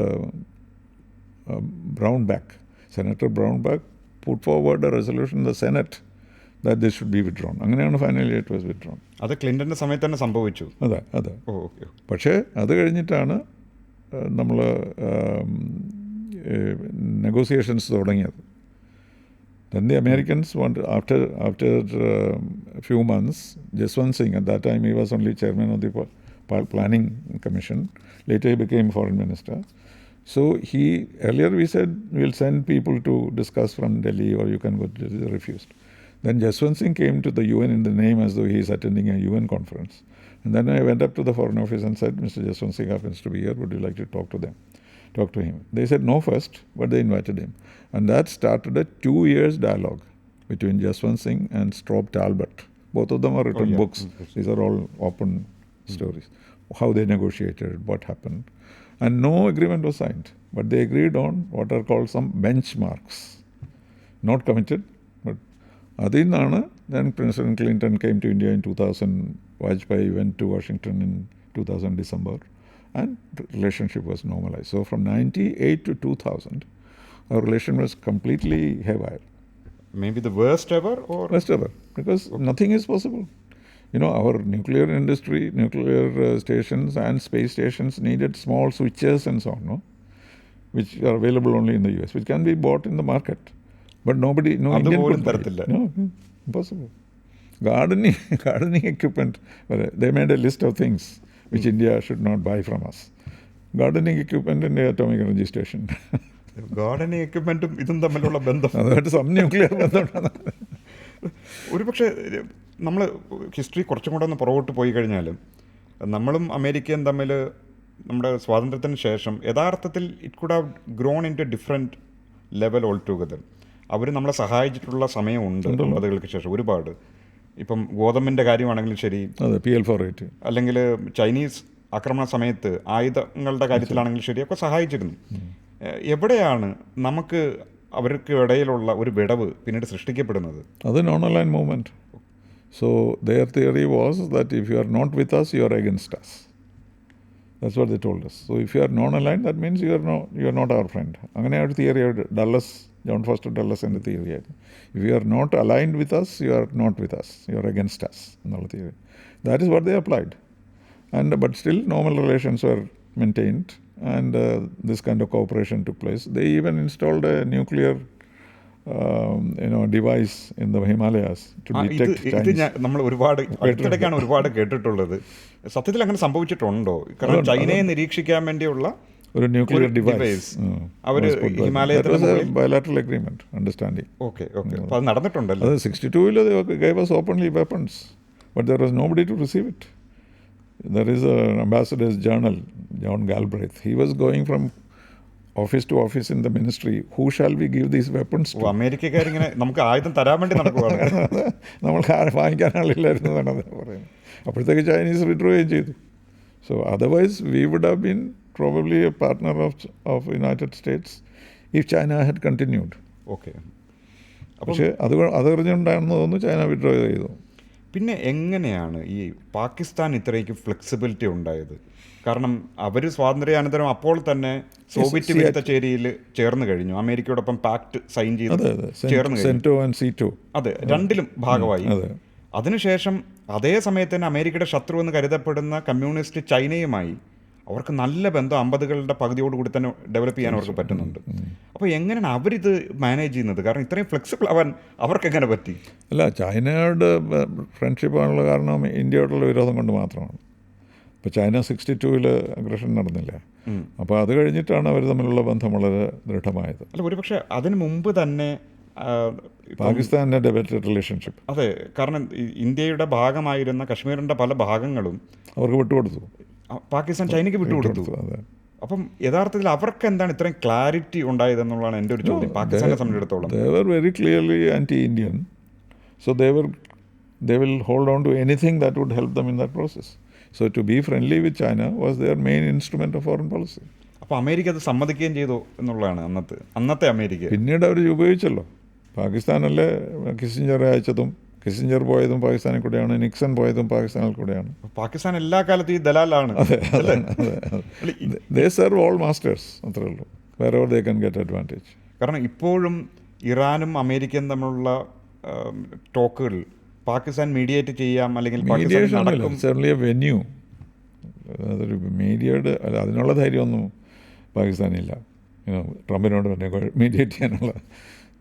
Brownback, Senator Brownback put forward a resolution in the Senate that this should be withdrawn. അങ്ങനെയാണ് finally it was withdrawn. അത് ക്ലിൻ്റൻ്റെ സമയത്ത് തന്നെ സംഭവിച്ചു. അതെ. പക്ഷേ അത് കഴിഞ്ഞിട്ടാണ് നമ്മൾ നെഗോസിയേഷൻസ് തുടങ്ങിയത്. Then the Americans wanted, after a few months, Jaswant Singh, at that time he was only chairman of the Planning Commission. Later he became foreign minister. So earlier we said, we'll send people to discuss from Delhi or you can go to Delhi. They refused. Then Jaswant Singh came to the UN in the name as though he is attending a UN conference. And then I went up to the Foreign Office and said, Mr. Jaswant Singh happens to be here, would you like to talk to him? They said no first, but they invited him. And that started a 2 years dialogue between Jaswant Singh and Strobe Talbot. Both of them are written books. These are all open stories. How they negotiated, what happened. And no agreement was signed. But they agreed on what are called some benchmarks. Not committed, but adinana. Then President Clinton came to India in 2000. Vajpayee went to Washington in 2000 December. And the relationship was normalized. So from 98 to 2000, our relation was completely haywire. Maybe the worst ever? Worst ever, because nothing is possible. Our nuclear industry, nuclear stations and space stations needed small switches and so on, which are available only in the US, which can be bought in the market. But no Indian could buy it. No, impossible. Gardening equipment, they made a list of things which India should not buy from us. Gardening equipment in the atomic energy station. Gardening എക്യുപ്മെൻറ്റും ഇതും തമ്മിലുള്ള ബന്ധം, അതായിട്ട് സം ന്യൂക്ലിയർ ബന്ധമുണ്ട്. ഒരു പക്ഷേ നമ്മൾ ഹിസ്റ്ററി കുറച്ചും കൂടെ ഒന്ന് പുറകോട്ട് പോയി കഴിഞ്ഞാൽ നമ്മളും അമേരിക്കയും തമ്മിൽ നമ്മുടെ സ്വാതന്ത്ര്യത്തിന് ശേഷം യഥാർത്ഥത്തിൽ it could have grown into different level altogether. അവർ നമ്മളെ സഹായിച്ചിട്ടുള്ള സമയമുണ്ട് 80-കൾക്ക് ശേഷം ഒരുപാട്. ഇപ്പം ഗോതമ്പിൻ്റെ കാര്യമാണെങ്കിലും ശരി, PL480 അല്ലെങ്കിൽ ചൈനീസ് ആക്രമണ സമയത്ത് ആയുധങ്ങളുടെ കാര്യത്തിലാണെങ്കിലും ശരി ഒക്കെ സഹായിച്ചിരുന്നു. എവിടെയാണ് നമുക്ക് അവർക്ക് ഇടയിലുള്ള ഒരു വിടവ് പിന്നീട് സൃഷ്ടിക്കപ്പെടുന്നത്? അത് non align movement. So their theory was that if you are not with us, you are against us. That's what they told us. So if you are non-aligned, that means you are not our friend. അങ്ങനെ ഒരു തിയറി ഡള്ളസ്, ജോൺ ഫോസ്റ്റർ ഡള്ളസിൻ്റെ തിയറി ആയിരുന്നു. If you are not aligned with us, you are not with us, you are against us എന്നുള്ള theory. That is what they applied. But still normal relations were maintained, and this kind of cooperation took place. They even installed a nuclear device in the Himalayas to detect Chinese. നമ്മൾ ഒരുപാട് അടുത്തിടയ്ക്കാണ് ഒരുപാട് കേട്ടിട്ടുള്ളത്. സത്യത്തിൽ അങ്ങനെ സംഭവിച്ചിട്ടുണ്ടോ? കാരണം ചൈനയെ നിരീക്ഷിക്കാൻ വേണ്ടിയുള്ള ഒരു ന്യൂക്ലിയർ ഡിവൈസ് അവർ ഹിമാലയത്തിലെ ബയലാറ്ററൽ അഗ്രിമെന്റ് അണ്ടർസ്റ്റാൻഡിംഗ്. ഓക്കെ. അത് നടന്നിട്ടുണ്ടല്ലോ. അത് 62-ൽ they gave us openly weapons, but there was nobody to receive it. There is an ambassador's journal, John Galbraith. He was going from office to office in the ministry. Who shall we give these weapons to? അമേരിക്കക്കാരിങ്ങനെ നമുക്ക് ആയുധം തരാൻ വേണ്ടി നടക്കുകയാണ്. നമ്മൾ വാങ്ങിക്കാൻ ആളില്ലായിരുന്നു എന്നാണ് പറയുന്നത്. അപ്പോഴത്തേക്ക് ചൈനീസ് വിഡ്രോയും ചെയ്തു. So otherwise we would have been probably a partner of United States if China had continued. Okay. പക്ഷേ അതറിഞ്ഞുണ്ടാണെന്ന് തോന്നുന്നു ചൈന വിഡ്രോ ചെയ്തു. പിന്നെ എങ്ങനെയാണ് ഈ പാകിസ്ഥാൻ ഇത്രയ്ക്ക് ഫ്ലെക്സിബിലിറ്റി ഉണ്ടായത്? കാരണം അവർ സ്വാതന്ത്ര്യാനന്തരം അപ്പോൾ തന്നെ സോവിയറ്റ് വിരുദ്ധ ചേരിയിൽ ചേർന്ന് കഴിഞ്ഞു. അമേരിക്കയോടൊപ്പം പാക്ട് സൈൻ ചെയ്ത് ചേർന്ന് കഴിഞ്ഞു. അതെ, രണ്ടിലും ഭാഗമായി. അതിനുശേഷം അതേ സമയത്ത് തന്നെ അമേരിക്കയുടെ ശത്രു എന്ന് കരുതപ്പെടുന്ന കമ്മ്യൂണിസ്റ്റ് ചൈനയുമായി അവർക്ക് നല്ല ബന്ധം 50-കളുടെ പകുതിയോടുകൂടി തന്നെ ഡെവലപ്പ് ചെയ്യാൻ അവർക്ക് പറ്റുന്നുണ്ട്. അപ്പോൾ എങ്ങനെയാണ് അവരിത് മാനേജ് ചെയ്യുന്നത്? കാരണം ഇത്രയും ഫ്ലെക്സിബിൾ ആവാൻ അവർക്ക് എങ്ങനെ പറ്റി? അല്ല, ചൈനയോട് ഫ്രണ്ട്ഷിപ്പ് ആണുള്ള കാരണം ഇന്ത്യയോടുള്ള വിരോധം കൊണ്ട് മാത്രമാണ്. ഇപ്പോൾ ചൈന 62-ൽ അഗ്രഷൻ നടന്നില്ല. അപ്പോൾ അത് കഴിഞ്ഞിട്ടാണ് അവർ തമ്മിലുള്ള ബന്ധം വളരെ ദൃഢമായത്. അല്ല, ഒരുപക്ഷെ അതിന് മുമ്പ് തന്നെ പാകിസ്ഥാൻ്റെ ഡെവലപ്ഡ് റിലേഷൻഷിപ്പ്. അതെ, കാരണം ഇന്ത്യയുടെ ഭാഗമായിരുന്ന കശ്മീരിൻ്റെ പല ഭാഗങ്ങളും അവർക്ക് വിട്ടുകൊടുത്തു, പാകിസ്ഥാൻ ചൈനയ്ക്ക് വിട്ടുകൊടുത്തു. അപ്പം യഥാർത്ഥത്തിൽ അവർക്ക് എന്താണ് ഇത്രയും ക്ലാരിറ്റി ഉണ്ടായതെന്നുള്ളതാണ് എൻ്റെ ഒരു ചോദ്യം. പാകിസ്ഥാനെ സംബന്ധിച്ചിടത്തോളം they were very clearly anti-Indian, so they will hold on to anything that would help them in that process. So to be friendly with China was their main instrument of foreign policy. അപ്പോൾ അമേരിക്ക അത് സമ്മതിക്കുകയും ചെയ്തു എന്നുള്ളതാണ് അന്നത്തെ അമേരിക്ക. പിന്നീട് അവർ ഉപയോഗിച്ചല്ലോ. പാകിസ്ഥാനല്ലേ കിസിഞ്ചറെ അയച്ചതും, കിസിഞ്ചർ പോയതും പാകിസ്ഥാനിൽ കൂടെയാണ്, നിക്സൺ പോയതും പാകിസ്ഥാനിൽ കൂടെയാണ്. പാകിസ്ഥാൻ എല്ലാ കാലത്തും ഈ ദലാലാണ്. They serve all masters, അത്രേ ഉള്ളൂ. wherever they can get advantage. കാരണം ഇപ്പോഴും ഇറാനും അമേരിക്കയും തമ്മിലുള്ള ടോക്കുകൾ പാകിസ്ഥാൻ മീഡിയേറ്റ് ചെയ്യാം, അല്ലെങ്കിൽ വെന്യൂ, അതൊരു മീഡിയയുടെ അതിനുള്ള ധൈര്യമൊന്നും പാകിസ്ഥാനില്ല. ട്രംപിനോട് തന്നെ മീഡിയേറ്റ് ചെയ്യാനുള്ള.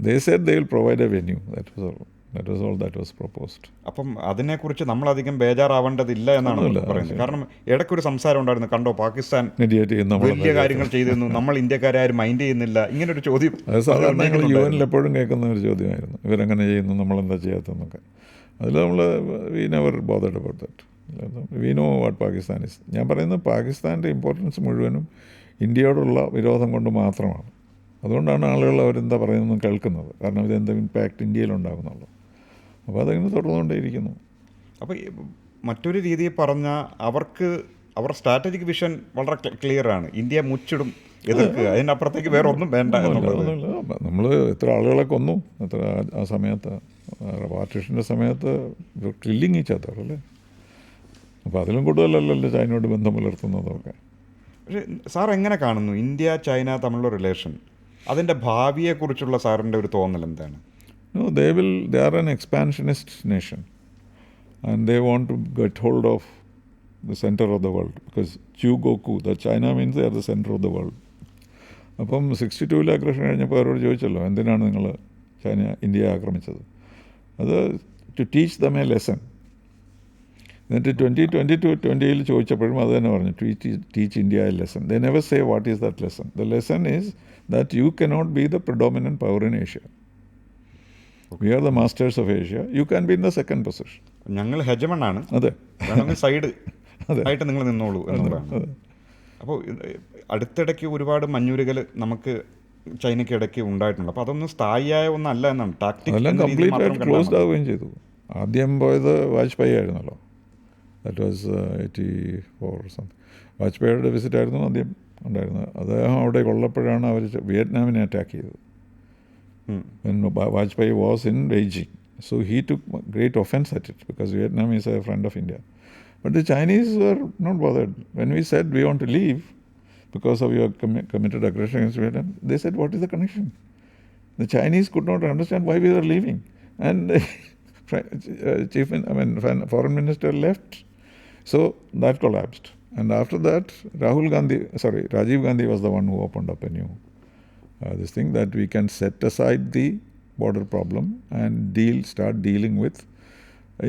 they said they will provide a venue. That was all that was proposed. അപ്പം അതിനെക്കുറിച്ച് നമ്മളധികം ബേജാറാവേണ്ടതില്ല എന്നാണ് പറയുന്നത്. കാരണം ഇടയ്ക്കൊരു സംസാരം ഉണ്ടായിരുന്നു, കണ്ടോ പാകിസ്ഥാൻ വലിയ കാര്യങ്ങൾ ചെയ്തിരുന്നു, നമ്മൾ ഇന്ത്യക്കാരെ ആരും മൈൻഡ് ചെയ്യുന്നില്ല, ഇങ്ങനൊരു ചോദ്യം. അത് സാധാരണ ഞങ്ങൾ UN-ൽ എപ്പോഴും കേൾക്കുന്ന ഒരു ചോദ്യമായിരുന്നു, ഇവരെങ്ങനെ ചെയ്യുന്നു, നമ്മളെന്താ ചെയ്യാത്തതെന്നൊക്കെ. അതിൽ നമ്മൾ we never bothered about that. We know what Pakistan is. ഞാൻ പറയുന്നത് പാകിസ്ഥാൻ്റെ ഇമ്പോർട്ടൻസ് മുഴുവനും ഇന്ത്യയോടുള്ള വിരോധം കൊണ്ട് മാത്രമാണ്. അതുകൊണ്ടാണ് ആളുകൾ അവരെന്താ പറയുന്നത് കേൾക്കുന്നത്. കാരണം ഇതെന്താ ഇമ്പാക്റ്റ് ഇന്ത്യയിലുണ്ടാകുന്നുള്ളൂ. അപ്പോൾ അതങ്ങനെ തുടർന്നുകൊണ്ടേയിരിക്കുന്നു. അപ്പോൾ മറ്റൊരു രീതിയിൽ പറഞ്ഞാൽ അവർ സ്ട്രാറ്റജിക് വിഷൻ വളരെ ക്ലിയറാണ്. ഇന്ത്യ മുച്ചിടും, എതിർക്കുക, അതിനപ്പുറത്തേക്ക് വേറെ ഒന്നും വേണ്ട എന്നുള്ളത്. നമ്മൾ എത്ര ആളുകളെ കൊന്നു, എത്ര ആ സമയത്ത് പാർട്ടീഷൻ്റെ സമയത്ത് കില്ലിങ് ഈച്ചതല്ലേ. അപ്പോൾ അതിലും കൂടുതലല്ലല്ലോ ചൈനയോട് ബന്ധം പുലർത്തുന്നതൊക്കെ. പക്ഷേ സാർ എങ്ങനെ കാണുന്നു ഇന്ത്യ ചൈന തമ്മിലുള്ള റിലേഷൻ? അതിൻ്റെ ഭാവിയെക്കുറിച്ചുള്ള സാറിൻ്റെ ഒരു തോന്നൽ എന്താണ്? No, they are an expansionist nation, and they want to get hold of the center of the world, because Chugoku, the China means they are the center of the world. അപ്പം 62-ൽ അഗ്രഷൻ കഴിഞ്ഞപ്പോൾ അവരോട് ചോദിച്ചല്ലോ, എന്തിനാണ് നിങ്ങൾ ഇന്ത്യയെ ആക്രമിച്ചത്? അത് to teach them a lesson. എന്നിട്ട് 2020 ചോദിച്ചപ്പോഴും അത് തന്നെ പറഞ്ഞു, teach India a lesson. They never say what is that lesson. The lesson is that you cannot be the predominant power in Asia. We are the masters of Asia, you can be in the second position. ഞങ്ങൾ ഹെജമണാണ്, അതെ, വേണമെങ്കിൽ സൈഡ് അതെ, ആയിട്ട് നിങ്ങൾ നിന്നോളൂ എന്നുള്ളതാണ്. അതെ. അപ്പോൾ അടുത്തിടയ്ക്ക് ഒരുപാട് മഞ്ഞുരുകൽ നമുക്ക് ചൈനയ്ക്ക് ഇടയ്ക്ക് ഉണ്ടായിട്ടുണ്ട്. അപ്പോൾ അതൊന്നും സ്ഥായിയായ ഒന്നല്ല എന്നാണ്, ടാക്ടിക്സ് അതെല്ലാം എന്ന രീതിയിൽ കംപ്ലീറ്റ് ആയിട്ട് മാത്രം ക്ലോസ്ഡ് കണ്ടാൽ മതി. ആവുകയും ചെയ്തു. ആദ്യം പോയത് വാജ്പേയി ആയിരുന്നല്ലോ, ദാറ്റ് വാസ് 84 സംതിങ്. വാജ്പേയിയുടെ വിസിറ്റ് ആയിരുന്നു ആദ്യം ഉണ്ടായിരുന്നത്. അദ്ദേഹം അവിടെ ഉള്ളപ്പോഴാണ് അവർ വിയറ്റ്നാമിനെ അറ്റാക്ക് ചെയ്തത്. When Vajpayee was in Beijing. So he took great offense at it because Vietnam is a friend of India. But the Chinese were not bothered. When we said we want to leave because of your committed aggression against Vietnam, they said, what is the connection? The Chinese could not understand why we were leaving. And foreign minister left. So that collapsed. And after that, Rajiv Gandhi was the one who opened up a new this thing that we can set aside the border problem and start dealing with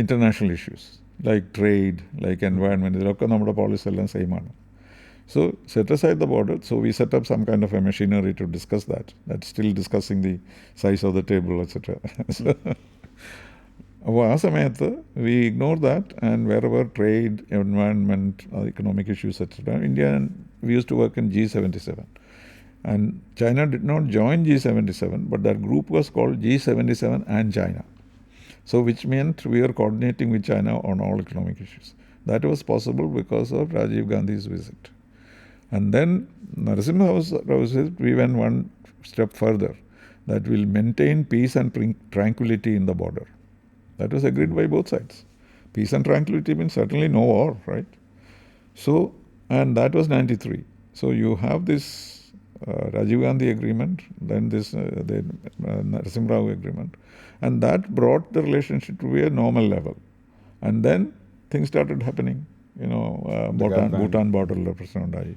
international issues like trade, like environment. ഇതൊക്കെ നമ്മുടെ പോളിസി എല്ലാം സെയിം ആണ്. So set aside the border. So we set up some kind of a machinery to discuss that. That's still discussing the size of the table, etc. അപ്പോൾ ആ സമയത്ത് we ignore that, and wherever trade, environment, economic issues, etc. India, we used to work in G77. And China did not join G77, but that group was called G77 and China. So which meant we are coordinating with China on all economic issues. That was possible because of Rajiv Gandhi's visit. And then Narasimha Rao said we went one step further, that we'll maintain peace and tranquility in the border. That was agreed by both sides. Peace and tranquility means certainly no war, right? So, and that was 93. So you have this Rajiv Gandhi agreement, then this Narasimha Rao agreement, and that brought the relationship to a normal level. And then things started happening. Bhutan border പ്രശ്നം ഉണ്ടായി,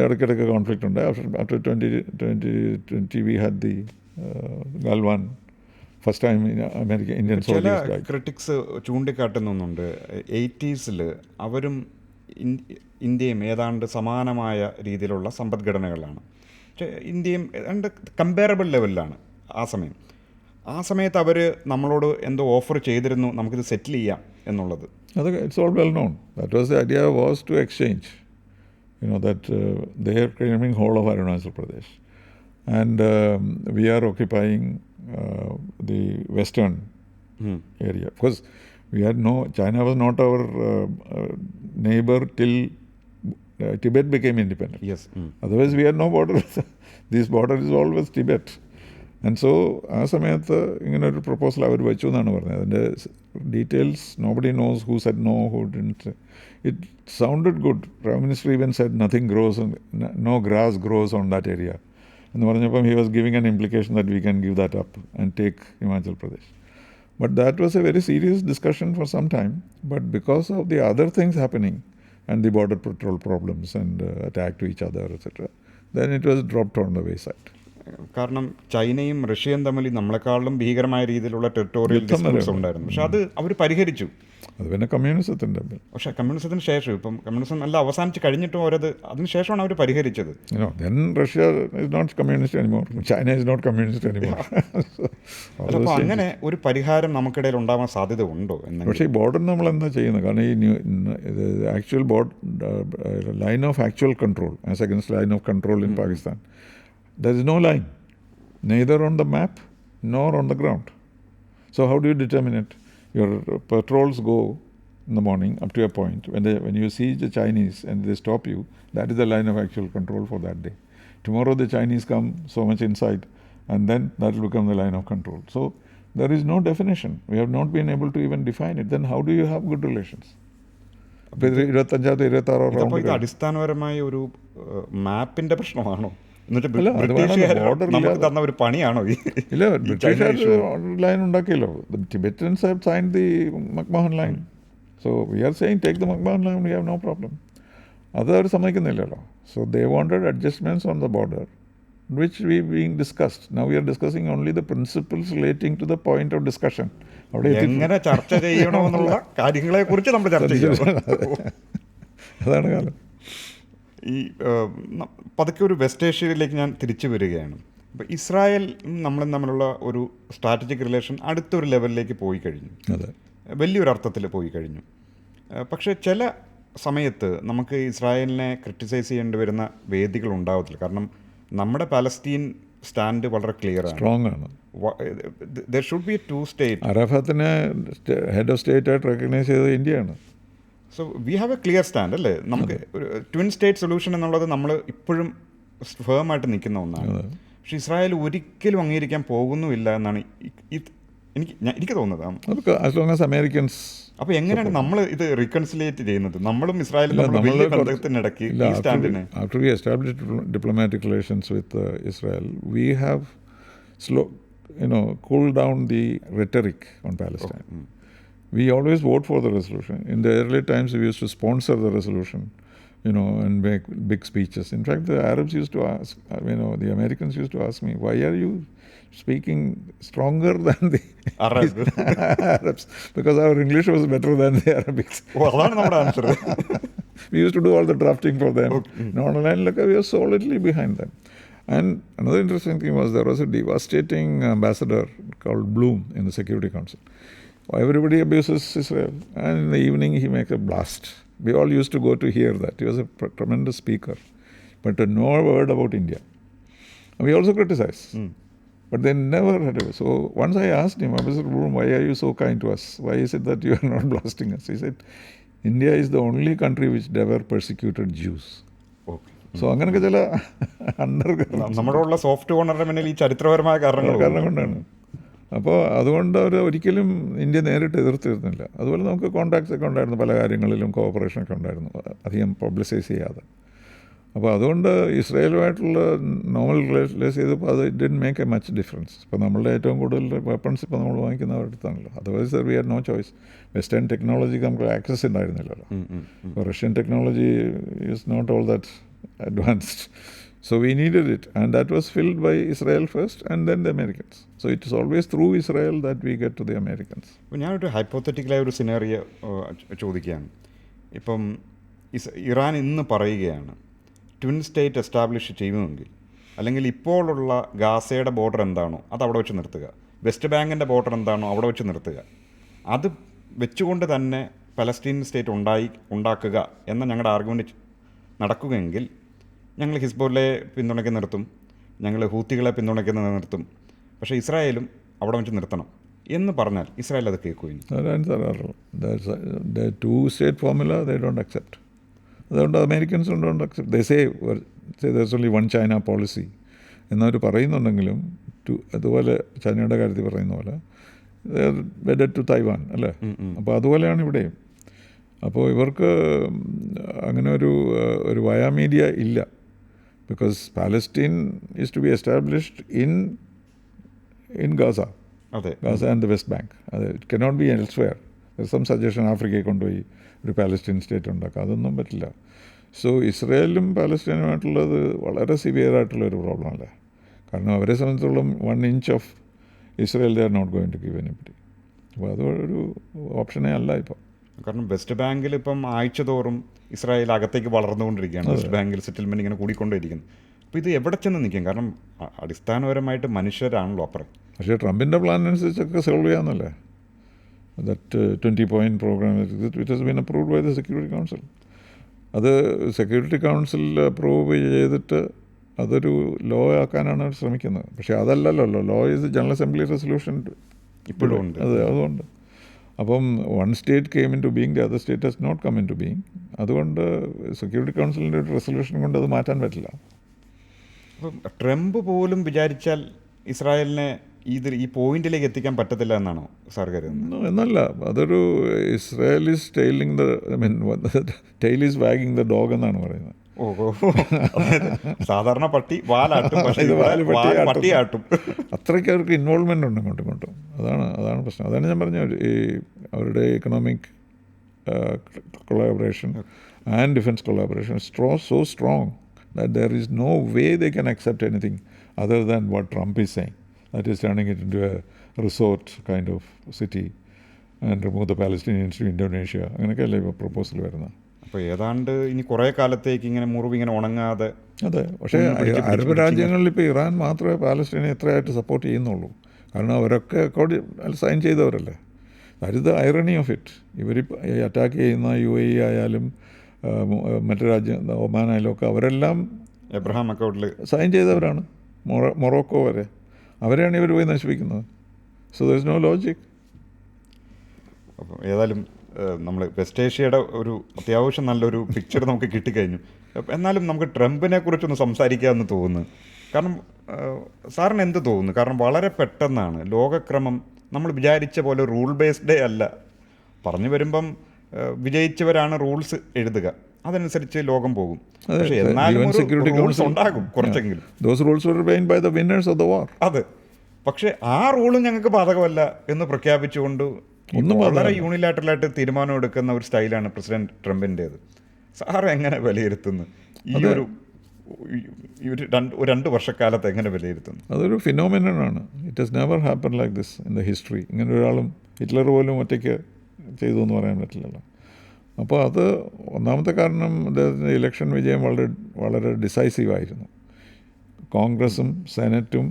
ഇടയ്ക്കിടയ്ക്ക് കോൺഫ്ലിക്റ്റ് ഉണ്ടായി. After 2020 we had the Galwan, first time Indian ചില സോൾജേഴ്സ്. ക്രിറ്റിക്സ് ചൂണ്ടിക്കാട്ടുന്നുണ്ട് 80s അവരും ഇന്ത്യയും ഏതാണ്ട് സമാനമായ രീതിയിലുള്ള സമ്പദ്ഘടനകളാണ്. പക്ഷേ ഇന്ത്യയും ഏതാണ്ട് കമ്പയറബിൾ ലെവലിലാണ് ആ സമയത്ത് അവർ നമ്മളോട് എന്തോ ഓഫർ ചെയ്തിരുന്നു, നമുക്കിത് സെറ്റിൽ ചെയ്യാം എന്നുള്ളത്. അതൊക്കെ it's all well known. That was the idea was to exchange, that they are claiming whole of Arunachal Pradesh and we are occupying the western area. Of course, China was not our neighbor till Tibet became independent. Yes. Otherwise, we had no border. This border is always Tibet. And so, ആ സമയത്ത് ഇങ്ങനെ ഒരു പ്രപ്പോസൽ അവർ വെച്ചു എന്നാണ് പറഞ്ഞത്. അതിൻ്റെ details nobody knows who said no, who didn't. It sounded good. Prime Minister even said nothing grows, no grass grows on that area. എന്ന് പറഞ്ഞപ്പം he was giving an implication that we can give that up and take Himachal Pradesh. But that was a very serious discussion for some time. But because of the other things happening and the border patrol problems and attack to each other, etc., then it was dropped on the wayside. കാരണം ചൈനയും റഷ്യയും തമ്മിൽ നമ്മളെക്കാളും ഭീകരമായ രീതിയിലുള്ള ടെറിട്ടോറിയൽ ഡിസ്പ്യൂട്ട്സ് ഉണ്ടായിരുന്നു. പക്ഷെ അത് അവർ പരിഹരിച്ചു. അത് പിന്നെ കമ്മ്യൂണിസത്തിൻ്റെ, പക്ഷേ കമ്മ്യൂണിസത്തിന് ശേഷം, ഇപ്പം കമ്മ്യൂണിസം എല്ലാം അവസാനിച്ച് കഴിഞ്ഞിട്ടും അതിന് ശേഷമാണ് അവർ പരിഹരിച്ചത്. Then Russia is not communist anymore. China is not communist anymore. അപ്പോൾ അങ്ങനെ ഒരു പരിഹാരം നമുക്കിടയിൽ ഉണ്ടാവാൻ സാധ്യത ഉണ്ടോ എന്ന്. പക്ഷേ ഈ ബോർഡർ നമ്മൾ എന്താ ചെയ്യുന്നത്? കാരണം ഈ actual line of actual control as against line of control in Pakistan, there is no line, neither on the map nor on the ground. So how do you determine it? Your patrols go in the morning up to a point. When you see the Chinese and they stop you, that is the line of actual control for that day. Tomorrow the Chinese come so much inside, and then that will become the line of control. So there is no definition. We have not been able to even define it. Then how do you have good relations? അപ്പോൾ 25-26 ഇത് അടിസ്ഥാനപരമായ ഒരു മാപ്പിന്റെ പ്രശ്നമാണോ? നമുക്ക് തന്ന ഒരു പണിയാണോ? ഇല്ല, ബ്രിട്ടീഷുകാർ ലൈൻ ഉണ്ടാക്കിയല്ലോ. Tibetans have signed the McMahon line. So we are saying take the McMahon line, we have no problem. അത് അവർ സമ്മതിക്കുന്നില്ലല്ലോ. So they wanted adjustments on the border which we being discussed. Now we are discussing only the principles relating to the point of discussion. എങ്ങനെ ചർച്ച ചെയ്യണമെന്നുള്ള കാര്യങ്ങളെക്കുറിച്ച് നമ്മൾ ചർച്ച ചെയ്യണം. അതാണ് കാലം. ഈ പതുക്കെ ഒരു വെസ്റ്റ് ഏഷ്യയിലേക്ക് ഞാൻ തിരിച്ചു വരികയാണ്. അപ്പോൾ ഇസ്രായേൽ നമ്മളും തമ്മിലുള്ള ഒരു സ്ട്രാറ്റജിക് റിലേഷൻ അടുത്തൊരു ലെവലിലേക്ക് പോയി കഴിഞ്ഞു, അതെ, വലിയൊരു അർത്ഥത്തിൽ പോയി കഴിഞ്ഞു. പക്ഷേ ചില സമയത്ത് നമുക്ക് ഇസ്രായേലിനെ ക്രിട്ടിസൈസ് ചെയ്യേണ്ടി വരുന്ന വേദികൾ ഉണ്ടാവത്തില്ല. കാരണം നമ്മുടെ പാലസ്തീൻ സ്റ്റാൻഡ് വളരെ ക്ലിയർ ആണ്, സ്ട്രോങ് ആണ്. There should be a two state. അറഫത്തിനെ ഹെഡ് ഓഫ് സ്റ്റേറ്റ് ആയിട്ട് റെക്കഗ്നൈസ് ചെയ്തത് ഇന്ത്യയാണ്. So we have a clear stand അല്ലേ. നമുക്ക് ഒരു ട്വിൻ സ്റ്റേറ്റ് സൊല്യൂഷൻ എന്നുള്ളത് നമ്മൾ ഇപ്പോഴും ഫേമായിട്ട് നിൽക്കുന്ന ഒന്നാണ്. പക്ഷേ ഇസ്രായേൽ ഒരിക്കലും അംഗീകരിക്കാൻ പോകുന്നുമില്ല എന്നാണ് എനിക്ക് തോന്നുന്നത്. അതൊക്കെ ആസ് ലോങ് ആസ് അമേരിക്കൻസ്. അപ്പോൾ എങ്ങനെയാണ് നമ്മൾ ഇത് റീകൺസിലിയേറ്റ് ചെയ്യുന്നത്? നമ്മളും ഇസ്രായേലും വലിയ ബന്ധത്തിനിടയ്ക്ക് ഈ സ്റ്റാൻഡിന്. After we established diplomatic relations with Israel, we have cooled down the rhetoric on Palestine. We always vote for the resolution. In the early times, we used to sponsor the resolution, and make big speeches. In fact, the Arabs used to ask, the Americans used to ask me, why are you speaking stronger than the Arabs? Because our English was better than the Arabics. അതാണ് നമ്മുടെ answer. We used to do all the drafting for them. Non-aligned, we were solidly behind them. And another interesting thing was there was a devastating ambassador called Bloom in the Security Council. Everybody abuses Israel, and in the evening he makes a blast. We all used to go to hear that. He was a tremendous speaker, but no word about India. And we also criticize, but they never had a. So once I asked him, Ambassador Bloom, why are you so kind to us? Why is it that you are not blasting us? He said, India is the only country which never persecuted Jews. So അങ്ങനെയൊക്കെ ചില നമ്മളോടുള്ള സോഫ്റ്റ് കോർണറിന്റെ മുന്നിൽ ഈ ചരിത്രപരമായ കാരണം കൊണ്ടാണ്. അപ്പോൾ അതുകൊണ്ട് അവർ ഒരിക്കലും ഇന്ത്യ നേരിട്ട് എതിർത്തിരുന്നില്ല. അതുപോലെ നമുക്ക് കോൺടാക്ട്സ് ഒക്കെ ഉണ്ടായിരുന്നു, പല കാര്യങ്ങളിലും കോഓപ്പറേഷനൊക്കെ ഉണ്ടായിരുന്നു, അധികം പബ്ലിസൈസ് ചെയ്യാതെ. അപ്പോൾ അതുകൊണ്ട് ഇസ്രായേലുമായിട്ടുള്ള നോർമൽ റിലേഷൻസ് ചെയ്തപ്പോൾ അത് it didn't make a much difference. ഇപ്പോൾ നമ്മളുടെ ഏറ്റവും കൂടുതൽ വെപ്പൺസ് ഇപ്പോൾ നമ്മൾ വാങ്ങിക്കുന്ന അവരുടെ അടുത്താണല്ലോ. Otherwise we had no choice. Western ടെക്നോളജിക്ക് നമുക്ക് ആക്സസ് ഉണ്ടായിരുന്നില്ലല്ലോ. ഇപ്പോൾ Russian technology is not all that advanced. So we needed it, and that was filled by Israel first and then the Americans. So it is always through Israel that we get to the Americans. അപ്പോൾ ഞാനൊരു ഹൈപ്പോത്തറ്റിക്കലായ ഒരു സിനാറിയോ ചോദിക്കുകയാണ്. ഇപ്പം ഇറാൻ ഇന്ന് പറയുകയാണ് ട്വിൻ സ്റ്റേറ്റ് എസ്റ്റാബ്ലിഷ് ചെയ്യുമെങ്കിൽ, അല്ലെങ്കിൽ ഇപ്പോഴുള്ള ഗാസയുടെ ബോർഡർ എന്താണോ അത് അവിടെ വെച്ച് നിർത്തുക, വെസ്റ്റ് ബാങ്കിൻ്റെ ബോർഡർ എന്താണോ അവിടെ വെച്ച് നിർത്തുക, അത് വെച്ചുകൊണ്ട് തന്നെ പലസ്തീൻ സ്റ്റേറ്റ് ഉണ്ടാക്കുക എന്ന ഞങ്ങളുടെ ആർഗ്യുമെൻറ്റ് നടക്കുകയെങ്കിൽ ഞങ്ങൾ ഹിസ്ബുള്ളയെ പിന്തുണയ്ക്കുന്ന നിർത്തും, ഞങ്ങൾ ഹൂത്തികളെ പിന്തുണയ്ക്കുന്നത് നിർത്തും, പക്ഷേ ഇസ്രായേലും അവിടെ വെച്ച് നിർത്തണം എന്ന് പറഞ്ഞാൽ ഇസ്രായേൽ അത് കേൾക്കുകയും. Two state formula they don't accept. അതുകൊണ്ട് അമേരിക്കൻസും don't accept. They say there's only one China policy എന്നവർ പറയുന്നുണ്ടെങ്കിലും അതുപോലെ ചൈനയുടെ കാര്യത്തിൽ പറയുന്ന പോലെ വെഡഡ് ടു തൈവാൻ അല്ലേ. അപ്പോൾ അതുപോലെയാണ് ഇവിടെയും. അപ്പോൾ ഇവർക്ക് അങ്ങനെ ഒരു വയാമീഡിയ ഇല്ല. Because Palestine is to be established in Gaza and the West Bank. അത് it cannot be elsewhere. Some suggestion ആഫ്രിക്കയെ കൊണ്ടുപോയി ഒരു പാലസ്റ്റീൻ സ്റ്റേറ്റ് ഉണ്ടാക്കുക, അതൊന്നും പറ്റില്ല. സോ ഇസ്രയേലും പാലസ്റ്റീനുമായിട്ടുള്ളത് വളരെ സിവിയർ ആയിട്ടുള്ളൊരു പ്രോബ്ലം അല്ലേ. കാരണം അവരെ സംബന്ധിച്ചിടത്തോളം 1 inch of Israel they are not going to give anybody. അപ്പോൾ അതൊരു ഓപ്ഷനേ അല്ല ഇപ്പോൾ. കാരണം വെസ്റ്റ് ബാങ്കിൽ ഇപ്പം ആഴ്ചതോറും ഇസ്രായേൽ അകത്തേക്ക് വളർന്നുകൊണ്ടിരിക്കുകയാണ്. വെസ്റ്റ് ബാങ്കിൽ സെറ്റിൽമെൻറ്റ് ഇങ്ങനെ കൂടിക്കൊണ്ടിരിക്കുന്നു. അപ്പോൾ ഇത് എവിടെ ചെന്ന് നിൽക്കും? കാരണം അടിസ്ഥാനപരമായിട്ട് മനുഷ്യരാണല്ലോ അപ്പുറം. പക്ഷേ ട്രംപിൻ്റെ പ്ലാൻ അനുസരിച്ചൊക്കെ സോൾവ് ചെയ്യാമെന്നല്ലേ. That 20-point programme which has been approved by the security council. അത് സെക്യൂരിറ്റി കൗൺസിൽ അപ്രൂവ് ചെയ്തിട്ട് അതൊരു ലോ ആക്കാനാണ് അവർ ശ്രമിക്കുന്നത്. പക്ഷേ അതല്ലല്ലോ law is general assembly resolution ഇപ്പോഴും ഉണ്ട്. അതുകൊണ്ട് അപ്പം 1 state came into being, the other state has not come into being. അതുകൊണ്ട് സെക്യൂരിറ്റി കൗൺസിലിൻ്റെ ഒരു റെസൊല്യൂഷൻ കൊണ്ട് അത് മാറ്റാൻ പറ്റില്ല. അപ്പം ട്രംപ് പോലും വിചാരിച്ചാൽ ഇസ്രായേലിനെ ഈ പോയിന്റിലേക്ക് എത്തിക്കാൻ പറ്റത്തില്ല എന്നാണോ സാർ കരുതുന്നത്? എന്നല്ല, അതൊരു Israel is tail is wagging the dog എന്നാണ് പറയുന്നത്. സാധാരണ പട്ടി വാലാട്ടും, പട്ടിയാട്ടും. അത്രയ്ക്ക് അവർക്ക് ഇൻവോൾവ്മെൻ്റ് ഉണ്ട് അങ്ങോട്ടും ഇങ്ങോട്ടും. അതാണ് പ്രശ്നം. അതാണ് ഞാൻ പറഞ്ഞത്, ഈ അവരുടെ economic collaboration and defence collaboration so strong that there is no way they can accept anything other than what Trump is saying. That is turning it into a resort kind of city and remove the Palestinians to Indonesia. അങ്ങനെയൊക്കെയല്ലേ ഇപ്പോൾ പ്രപ്പോസൽ വരുന്നത്. അപ്പോൾ ഏതാണ്ട് ഇനി കുറേ കാലത്തേക്ക് ഇങ്ങനെ മുറിവ് ഇങ്ങനെ ഉണങ്ങാതെ. അതെ, പക്ഷേ അറബ് രാജ്യങ്ങളിൽ ഇപ്പോൾ ഇറാൻ മാത്രമേ പാലസ്തീനെ എത്രയായിട്ട് സപ്പോർട്ട് ചെയ്യുന്നുള്ളൂ. കാരണം അവരൊക്കെ സൈൻ ചെയ്തവരല്ലേ. That is the irony of it. ഇവർ അറ്റാക്ക് ചെയ്യുന്ന UAE ആയാലും മറ്റു രാജ്യം ഒമാൻ ആയാലും ഒക്കെ അവരെല്ലാം എബ്രഹാം അക്കൗണ്ടിൽ സൈൻ ചെയ്തവരാണ്. മൊറോക്കോ വരെ അവരെയാണ് ഇവർ പോയി നശിപ്പിക്കുന്നത്. So there is no logic. അപ്പോൾ ഏതായാലും നമ്മൾ വെസ്റ്റ് ഏഷ്യയുടെ ഒരു അത്യാവശ്യം നല്ലൊരു പിക്ചർ നമുക്ക് കിട്ടിക്കഴിഞ്ഞു. എന്നാലും നമുക്ക് ട്രംപിനെ കുറിച്ചൊന്ന് സംസാരിക്കാമെന്ന് തോന്നുന്നു. കാരണം സാറിന് എന്ത് തോന്നുന്നു? കാരണം വളരെ പെട്ടെന്നാണ് ലോകക്രമം നമ്മൾ വിചാരിച്ച പോലെ റൂൾ ബേസ്ഡേ അല്ല. പറഞ്ഞു വരുമ്പം വിജയിച്ചവരാണ് റൂൾസ് എഴുതുക, അതനുസരിച്ച് ലോകം പോകും. പക്ഷേ എന്നാലും റൂൾസ് ഉണ്ടാകും കുറച്ചെങ്കിലും. അതെ, പക്ഷേ ആ റൂളും ഞങ്ങൾക്ക് ബാധകമല്ല എന്ന് പ്രഖ്യാപിച്ചുകൊണ്ട് വളരെ യൂണിലാറ്ററലായിട്ട് തീരുമാനമെടുക്കുന്ന ഒരു സ്റ്റൈലാണ് പ്രസിഡന്റ് ട്രംപിൻ്റേത്. സാർ എങ്ങനെ വിലയിരുത്തുന്നു ഈ ഒരു 2 വർഷക്കാലത്ത് എങ്ങനെ വിലയിരുത്തുന്നു? അതൊരു ഫിനോമിനനാണ്. It has never happen like this in the history. ഇങ്ങനെ ഒരാളും ഹിറ്റ്ലർ പോലും ഒറ്റയ്ക്ക് ചെയ്തു എന്ന് പറയാൻ പറ്റില്ലല്ലോ. അപ്പോൾ അത് ഒന്നാമത്തെ കാരണം അദ്ദേഹത്തിൻ്റെ ഇലക്ഷൻ വിജയം വളരെ ഡിസൈസീവായിരുന്നു. കോൺഗ്രസും സെനറ്റും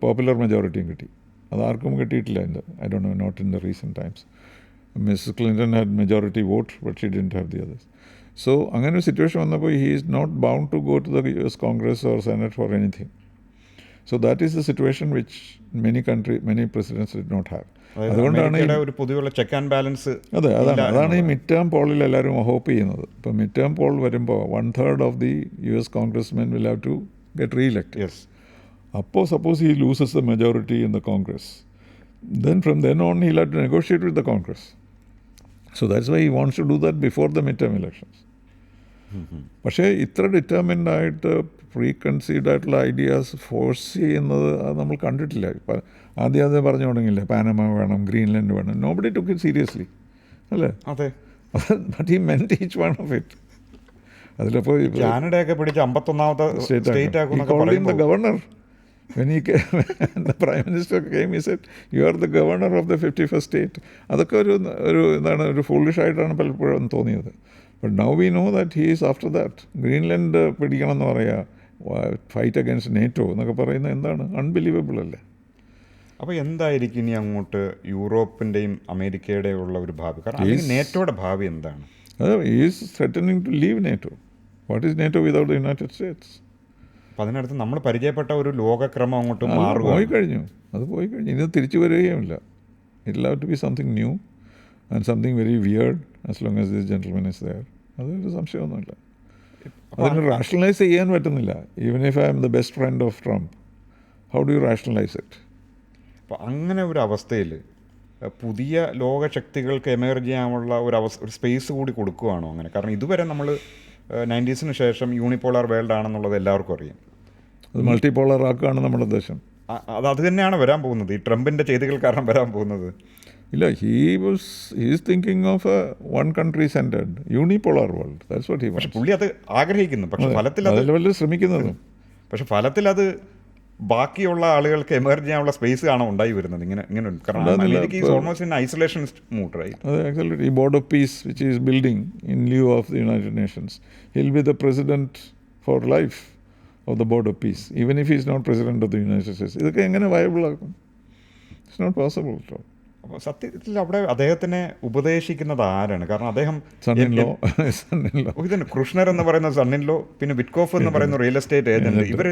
പോപ്പുലർ മെജോറിറ്റിയും കിട്ടി. അതാർക്കും കിട്ടിയിട്ടില്ല. I don't know, not in the recent times. Mrs Clinton had majority vote, but she didn't have the others. So അങ്ങനെ ഒരു സിറ്റുവേഷൻ വന്നപ്പോൾ he is not bound to go to the US Congress or Senate for anything. So that is the situation which many presidents did not have. അതുകൊണ്ടാണ് ഒരു പൊതുവെയുള്ള ചെക്ക് ആൻഡ് ബാലൻസ്. അതാണ് ഈ മിഡ് ടേം പോളിൽ എല്ലാവരും ഹോപ്പ് ചെയ്യുന്നത്. ഇപ്പോൾ മിഡ് ടേം പോൾ വരുമ്പോൾ 1/3 of the US congressmen will have to get reelect. Yes. അപ്പോൾ suppose he loses the majority in the congress, then from then on he'll have to negotiate with the Congress. So that's why he wants to do that before the midterm elections. പക്ഷേ ഇത്ര ഡിറ്റർമിൻഡ് ആയിട്ട് പ്രീ കൺസീവ്ഡ് ആയിട്ടുള്ള ഐഡിയാസ് ഫോഴ്സ് ചെയ്യുന്നത് അത് നമ്മൾ കണ്ടിട്ടില്ല. ഇപ്പം ആദ്യം പറഞ്ഞു തുടങ്ങിയില്ലേ, പാനമ വേണം, ഗ്രീൻലാൻഡ് വേണം. നോബഡി ടുക്ക് ഇറ്റ് സീരിയസ്ലി, അല്ലേ? അതെ. But he meant each one of it. അതിലിപ്പോൾ കാനഡയൊക്കെ പിടിച്ച 51ാമത്തെ state governor. When the Prime Minister came, he said, "You are the governor of the 51st state." അതൊക്കെ ഒരു ഫൂളിഷ് ആയിട്ടാണ് പലപ്പോഴും തോന്നിയത്. But now we know that he is after that. Greenland പിടിക്കണം എന്ന് പറയുക, ഫൈറ്റ് അഗൈൻസ്റ്റ് നേറ്റോ എന്നൊക്കെ പറയുന്നത് എന്താണ്? അൺബിലീവബിൾ അല്ലേ? അപ്പോൾ എന്തായിരിക്കും ഇനി അങ്ങോട്ട് യൂറോപ്പിൻ്റെയും അമേരിക്കയുടെയും ഉള്ള ഒരു ഭാവി? കാരണം നേറ്റോയുടെ ഭാവി എന്താണ്? He is threatening to leave NATO. What is NATO without the United States? അപ്പം അതിനടുത്ത് നമ്മൾ പരിചയപ്പെട്ട ഒരു ലോകക്രമം അങ്ങോട്ട് മാറുക. പോയി കഴിഞ്ഞു. ഇനി തിരിച്ചു വരികയുമില്ല. It will have to be something new and something very weird as long as this gentleman is there. അതൊരു സംശയമൊന്നുമില്ല. അതിന് റാഷണലൈസ് ചെയ്യാൻ പറ്റുന്നില്ല. Even if I am the best friend of Trump, how do you rationalise it? അപ്പോൾ അങ്ങനെ ഒരു അവസ്ഥയിൽ പുതിയ ലോകശക്തികൾക്ക് എമേർജ് ചെയ്യാനുള്ള ഒരു സ്പേസ് കൂടി കൊടുക്കുകയാണോ അങ്ങനെ? കാരണം ഇതുവരെ നമ്മൾ 90s ശേഷം യൂണിപോളാർ വേൾഡ് ആണെന്നുള്ളത് എല്ലാവർക്കും അറിയാം. അത് മൾട്ടിപോളർ ആക്കുകയാണ് നമ്മുടെ ഉദ്ദേശം. അത് തന്നെയാണ് വരാൻ പോകുന്നത്, ഈ ട്രംപിൻ്റെ ചെയ്തികൾ കാരണം വരാൻ പോകുന്നത്. ഇല്ല, he's thinking of a one country centred unipolar world. That's what he wants. പക്ഷെ പുള്ളി അത് ആഗ്രഹിക്കുന്നു. പക്ഷെ ഫലത്തിൽ അത് ശ്രമിക്കുന്നതും. പക്ഷെ ഫലത്തിൽ അത് ബാക്കിയുള്ള ആളുകൾക്ക് എമർജ് ചെയ്യാനുള്ള സ്പേസ് ആണോ ഉണ്ടായി വരുന്നത്? ഇങ്ങനെ കാരണം അമേരിക്ക is almost in isolation mood, right? അതെ, ആക്ച്വലി ഈ board of peace which is building in lieu of the United Nations, he'll be the president for life of the board of peace, even if is not president of the United States. ഇതൊക്കെ എങ്ങനെ വയബിൾ ആക്കും? It's not possible. അപ്പോൾ സത്യത്തിൽ അവിടെ അദ്ദേഹത്തിനെ ഉപദേശിക്കുന്നത് ആരാണ്? കാരണം അദ്ദേഹം ഇതന്നെ കൃഷ്ണർ എന്ന് പറയുന്ന സണ്ണിൻലോ, പിന്നെ വിറ്റ്കോഫ് എന്ന് പറയുന്ന റിയൽ എസ്റ്റേറ്റ് ഏജന്റ്, ഇവർ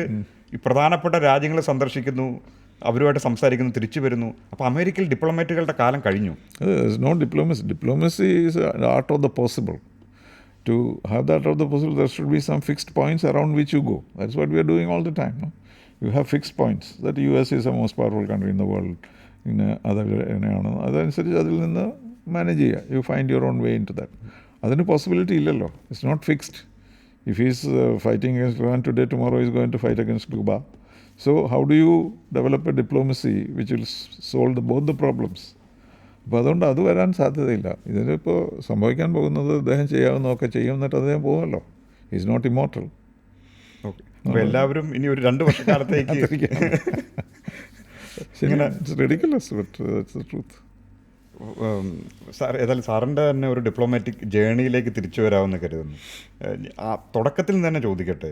ഈ പ്രധാനപ്പെട്ട രാജ്യങ്ങൾ സന്ദർശിക്കുന്നു, അവരുമായിട്ട് സംസാരിക്കുന്നു, തിരിച്ചു വരുന്നു. അപ്പോൾ അമേരിക്കയിൽ ഡിപ്ലോമാറ്റുകളുടെ കാലം കഴിഞ്ഞു. No diplomacy. Diplomacy is art of the possible. To have that art of the possible, there should be some fixed points around which you go. That's what we are doing all the time. No? You have fixed points. That US is the most powerful country in the world. അതനുസരിച്ച് അതിൽ നിന്ന് മാനേജ് ചെയ്യുക. You find your own way into that. അതിന് പോസിബിലിറ്റി ഇല്ലല്ലോ. It's not fixed. If is fighting against Iran today, tomorrow is going to fight against Cuba. So how do you develop a diplomacy which will solve both the problems? അപ്പോൾ അതുകൊണ്ട് അത് വരാൻ സാധ്യതയില്ല. ഇതിനിപ്പോൾ സംഭവിക്കാൻ പോകുന്നത് അദ്ദേഹം ചെയ്യാവുന്നതൊക്കെ ചെയ്യും, എന്നിട്ട് അദ്ദേഹം പോകുമല്ലോ. Is not immortal. ഓക്കെ, അപ്പോൾ എല്ലാവരും ഇനി ഒരു 2 വർഷക്കാലത്തേക്ക് It's ridiculous, but that's the truth. Sir ഏതായാലും സാറിൻ്റെ തന്നെ ഒരു ഡിപ്ലോമാറ്റിക് ജേണിയിലേക്ക് തിരിച്ചു വരാമെന്ന് കരുതുന്നു. ആ തുടക്കത്തിൽ തന്നെ ചോദിക്കട്ടെ,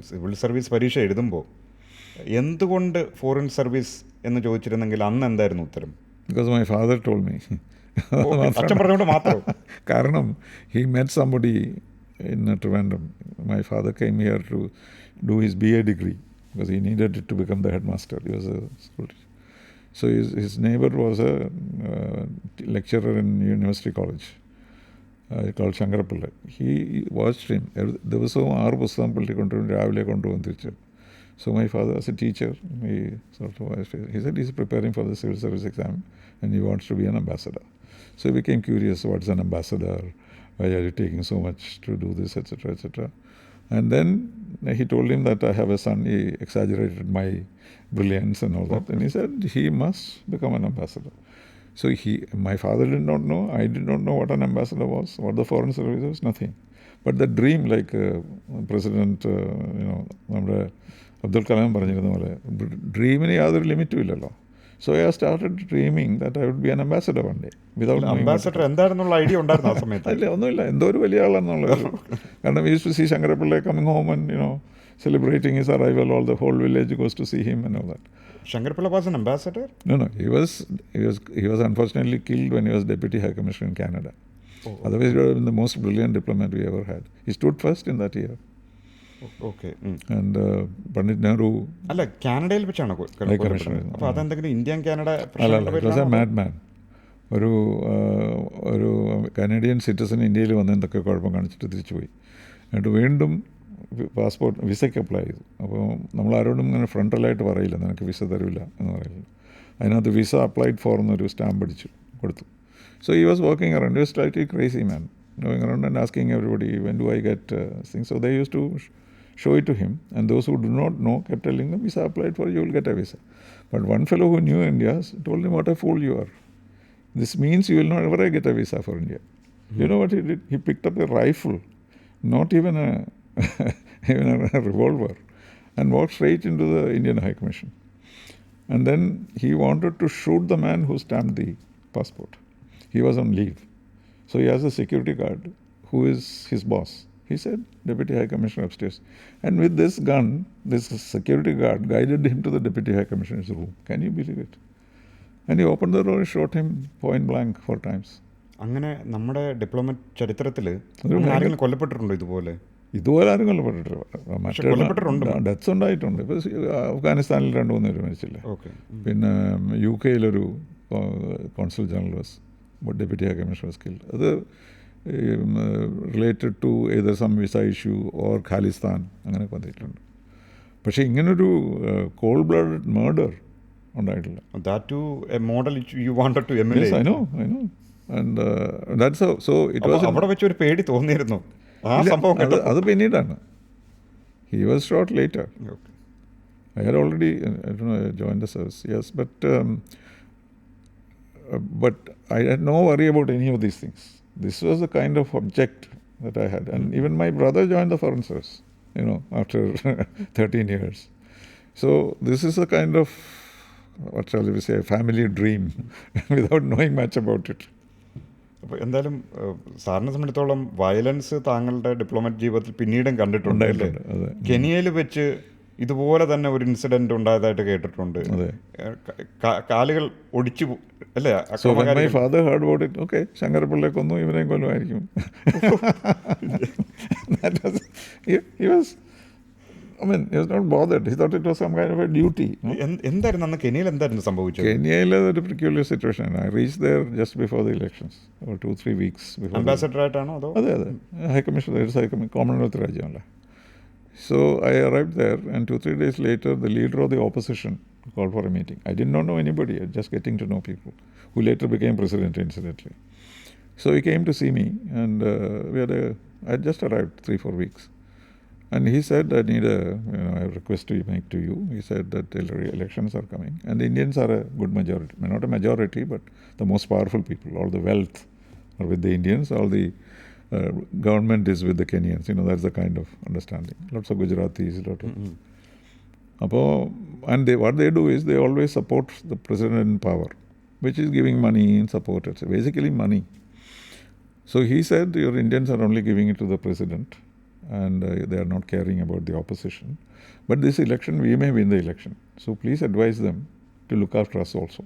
സിവിൽ സർവീസ് പരീക്ഷ എഴുതുമ്പോൾ എന്തുകൊണ്ട് ഫോറിൻ സർവീസ് എന്ന് ചോദിച്ചിരുന്നെങ്കിൽ അന്ന് എന്തായിരുന്നു ഉത്തരം? Because my father told me. അച്ഛൻ പറഞ്ഞുകൊണ്ട് മാത്രം? കാരണം he met somebody in Trivandrum. My father came here to do his BA degree because he needed it to become the headmaster. He was a school teacher. So his neighbor was a lecturer in University College called Shankarapilla. He watched him. ദിവസവും 6 പുസ്തകം പള്ളിയിൽ കൊണ്ടുവരും, രാവിലെ കൊണ്ടുപോകും തിരിച്ച്. So my father, as a teacher, he said he's preparing for the civil service exam and he wants to be an ambassador. So he became curious, what's an ambassador? Why are you taking so much to do this, etc., etc. And then he told him that I have a son. He exaggerated my brilliance and all that. And he said he must become an ambassador. So my father did not know. I did not know what an ambassador was, what the foreign service was, nothing. But the dream, like President, നമ്മുടെ അബ്ദുൽ കലാം പറഞ്ഞിരുന്ന പോലെ, ഡ്രീമിന് യാതൊരു ലിമിറ്റും ഇല്ലല്ലോ. So I started dreaming that I would be an ambassador one day. Ambassador എന്താണെന്നുള്ള ഐഡിയ ഉണ്ടായിരുന്നു ആ സമയത്ത്? അല്ല, ഒന്നുമില്ല, എന്തോ ഒരു വലിയ ആളാണെന്നുള്ളത്. കാരണം we used to see Shankarapilla coming home and celebrating his arrival. All the whole village goes to see him and all that. Shankarapilla was an ambassador? No. He was unfortunately killed when he was Deputy High Commissioner in Canada. Otherwise, he would have been the most brilliant diplomat we ever had. He stood first in that year. Okay. And Pandit Nehru. അല്ല, കാനഡയിൽ വെച്ചാണ് കൊല്ലപ്പെടുന്നത്. അപ്പോൾ അതെന്തെങ്കിലും ഇന്ത്യൻ കാനഡ? അല്ല, മാഡ്മാൻ. ഒരു കനേഡിയൻ സിറ്റിസൺ ഇന്ത്യയിൽ വന്ന് എന്തൊക്കെ കുഴപ്പം കാണിച്ചിട്ട് തിരിച്ചു പോയി. എന്നിട്ട് വീണ്ടും പാസ്പോർട്ട് വിസയ്ക്ക് അപ്ലൈ ചെയ്തു. അപ്പോൾ നമ്മൾ ആരോടും ഇങ്ങനെ ഫ്രണ്ടലായിട്ട് പറയില്ല, നിനക്ക് വിസ തരില്ല എന്ന് പറയില്ല. അതിനകത്ത് വിസ അപ്ലൈഡ് ഫോർ എന്നൊരു സ്റ്റാമ്പ് അടിച്ചു കൊടുത്തു. So he was walking around. He was slightly crazy man, going around and asking everybody, when do I get things? So they used to show it to him, and those who do not know kept telling them, visa applied for, you will get a visa. But one fellow who knew India told him, what a fool you are. This means you will not ever get a visa for India. You know what he did? He picked up a rifle, not even a revolver, and walked straight into the Indian High Commission. And then he wanted to shoot the man who stamped the passport. He was on leave. So he has a security guard who is his boss. He said, Deputy High Commissioner upstairs. And with this gun, this security guard guided him to the Deputy High Commissioner's room. Can you believe it? And he opened the door and shot him point blank 4 times. അങ്ങനെ നമ്മുടെ ഡിപ്ലോമറ്റ് ചരിത്രത്തിൽ ആരെങ്കിലും കൊല്ലപ്പെട്ടിട്ടുണ്ടോ ഇതുപോലെ? ഇതുപോലെ ആരും കൊല്ലപ്പെട്ടിട്ടില്ല. ഡെത്ത്സ് ഉണ്ടായിട്ടുണ്ട്. ഇപ്പോൾ അഫ്ഗാനിസ്ഥാനിൽ 2-3 പേര് മരിച്ചില്ലേ. പിന്നെ UK consul general was Deputy High Commissioner was killed. അത് related to either some visa issue or Khalistan അങ്ങനെയൊക്കെ വന്നിട്ടുണ്ട്. പക്ഷേ ഇങ്ങനൊരു കോൾഡ് ബ്ലഡഡ് മർഡർ ഉണ്ടായിട്ടില്ല. That too a model you wanted to emulate. Yes, I know. And that's how. So it was. അവിടെ വെച്ച് ഒരു പേടി തോന്നിയിരുന്നു ആ സംഭവം? അത് പിന്നീടാണ്. He was shot later. Okay. I had already joined the service. Yes, but I had no worry about any of these things. This was the kind of object that I had. And even my brother joined the foreign service, after 13 years. So this is a kind of, what shall we say, a family dream without knowing much about it. അപ്പോൾ എന്തായാലും സാറിനെ സംബന്ധിച്ചിടത്തോളം വയലൻസ് താങ്കളുടെ ഡിപ്ലോമാറ്റ് ജീവിതത്തിൽ പിന്നീടും കണ്ടിട്ടുണ്ട്. കെനിയയിൽ വെച്ച് ഇതുപോലെ തന്നെ ഒരു ഇൻസിഡന്റ് ഉണ്ടായതായിട്ട് കേട്ടിട്ടുണ്ട്. കാലുകൾ ഒടിച്ചു അല്ലേ? So when my father heard about it, okay, Shankarapilla കൊന്നു, ഇവനെയും കൊല്ലുമായിരിക്കും. He was not bothered. He thought it was some kind of a duty. എന്തായിരുന്നു അന്ന് കെനിയയിൽ എന്തായിരുന്നു സംഭവിച്ചത്? കെനിയയിൽ ഒരു peculiar situation. I reached there just before the elections, or 2-3 weeks before. Ambassador ആയിട്ടാണോ അതോ? അതെ. ഹൈ കമ്മീഷണർ, കോമൺവെൽത്ത് രാജ്യമല്ല. So I arrived there, and 2-3 days later, the leader of the opposition called for a meeting. I did not know anybody, just getting to know people, who later became president, incidentally. So he came to see me, and I had just arrived 3-4 weeks. And he said, I need a request to make to you. He said that the elections are coming, and the Indians are a good majority. Not a majority, but the most powerful people. All the wealth are with the Indians, all the government is with the Kenyans. That's the kind of understanding. Lots of Gujaratis, and what they do is they always support the president in power. which is giving money in support, etc. Basically money. So he said, your Indians are only giving it to the president and they are not caring about the opposition. But this election, we may win the election. So please advise them to look after us also.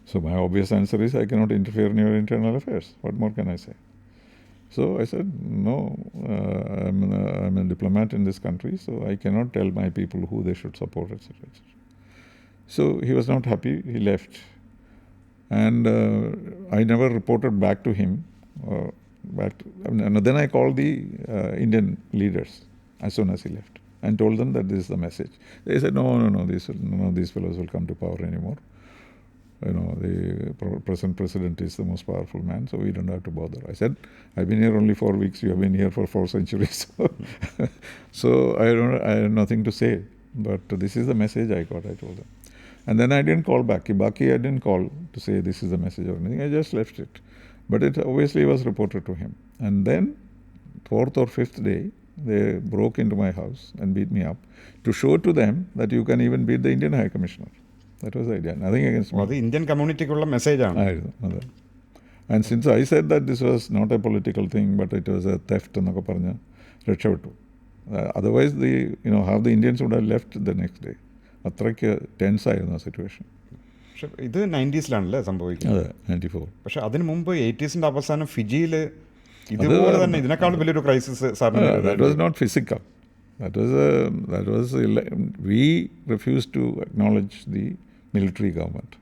So my obvious answer is, I cannot interfere in your internal affairs. What more can I say? So I said, no, I'm a diplomat in this country, so I cannot tell my people who they should support, etc. etc. So he was not happy, he left. And I never reported back to him. And then I called the Indian leaders as soon as he left and told them that this is the message. They said, no, none of these fellows will come to power anymore. You know, the present president is the most powerful man, so we don't have to bother. I said, I've been here only 4 weeks, you have been here for 4 centuries. So I have nothing to say. But this is the message I got, I told them. And then I didn't call back. Kibaki, I didn't call to say this is the message or anything. I just left it. But it obviously was reported to him. And then, 4th or 5th day, they broke into my house and beat me up to show to them that you can even beat the Indian High Commissioner. That was the idea. Nothing against me. അത് ഇന്ത്യൻ കമ്മ്യൂണിറ്റിക്കുള്ള മെസ്സേജാണ്. ആയിരുന്നു അതെ. And since I said that this was not a political thing, but it was a theft എന്നൊക്കെ പറഞ്ഞ് രക്ഷപ്പെട്ടു. Otherwise, half the Indians would have left the next day. അത്രയ്ക്ക് ടെൻസ് ആയിരുന്നു ആ സിറ്റുവേഷൻ. പക്ഷെ ഇത് 90s സംഭവിക്കുന്നത്. അതെ, 94. പക്ഷെ അതിന് മുമ്പ് 80s അവസാനം ഫിജിയിൽ ഇതുപോലെ തന്നെ ഇതിനേക്കാൾ വലിയൊരു ക്രൈസിസ് സാറിന്. That was not physical. That was we refused to acknowledge the military government.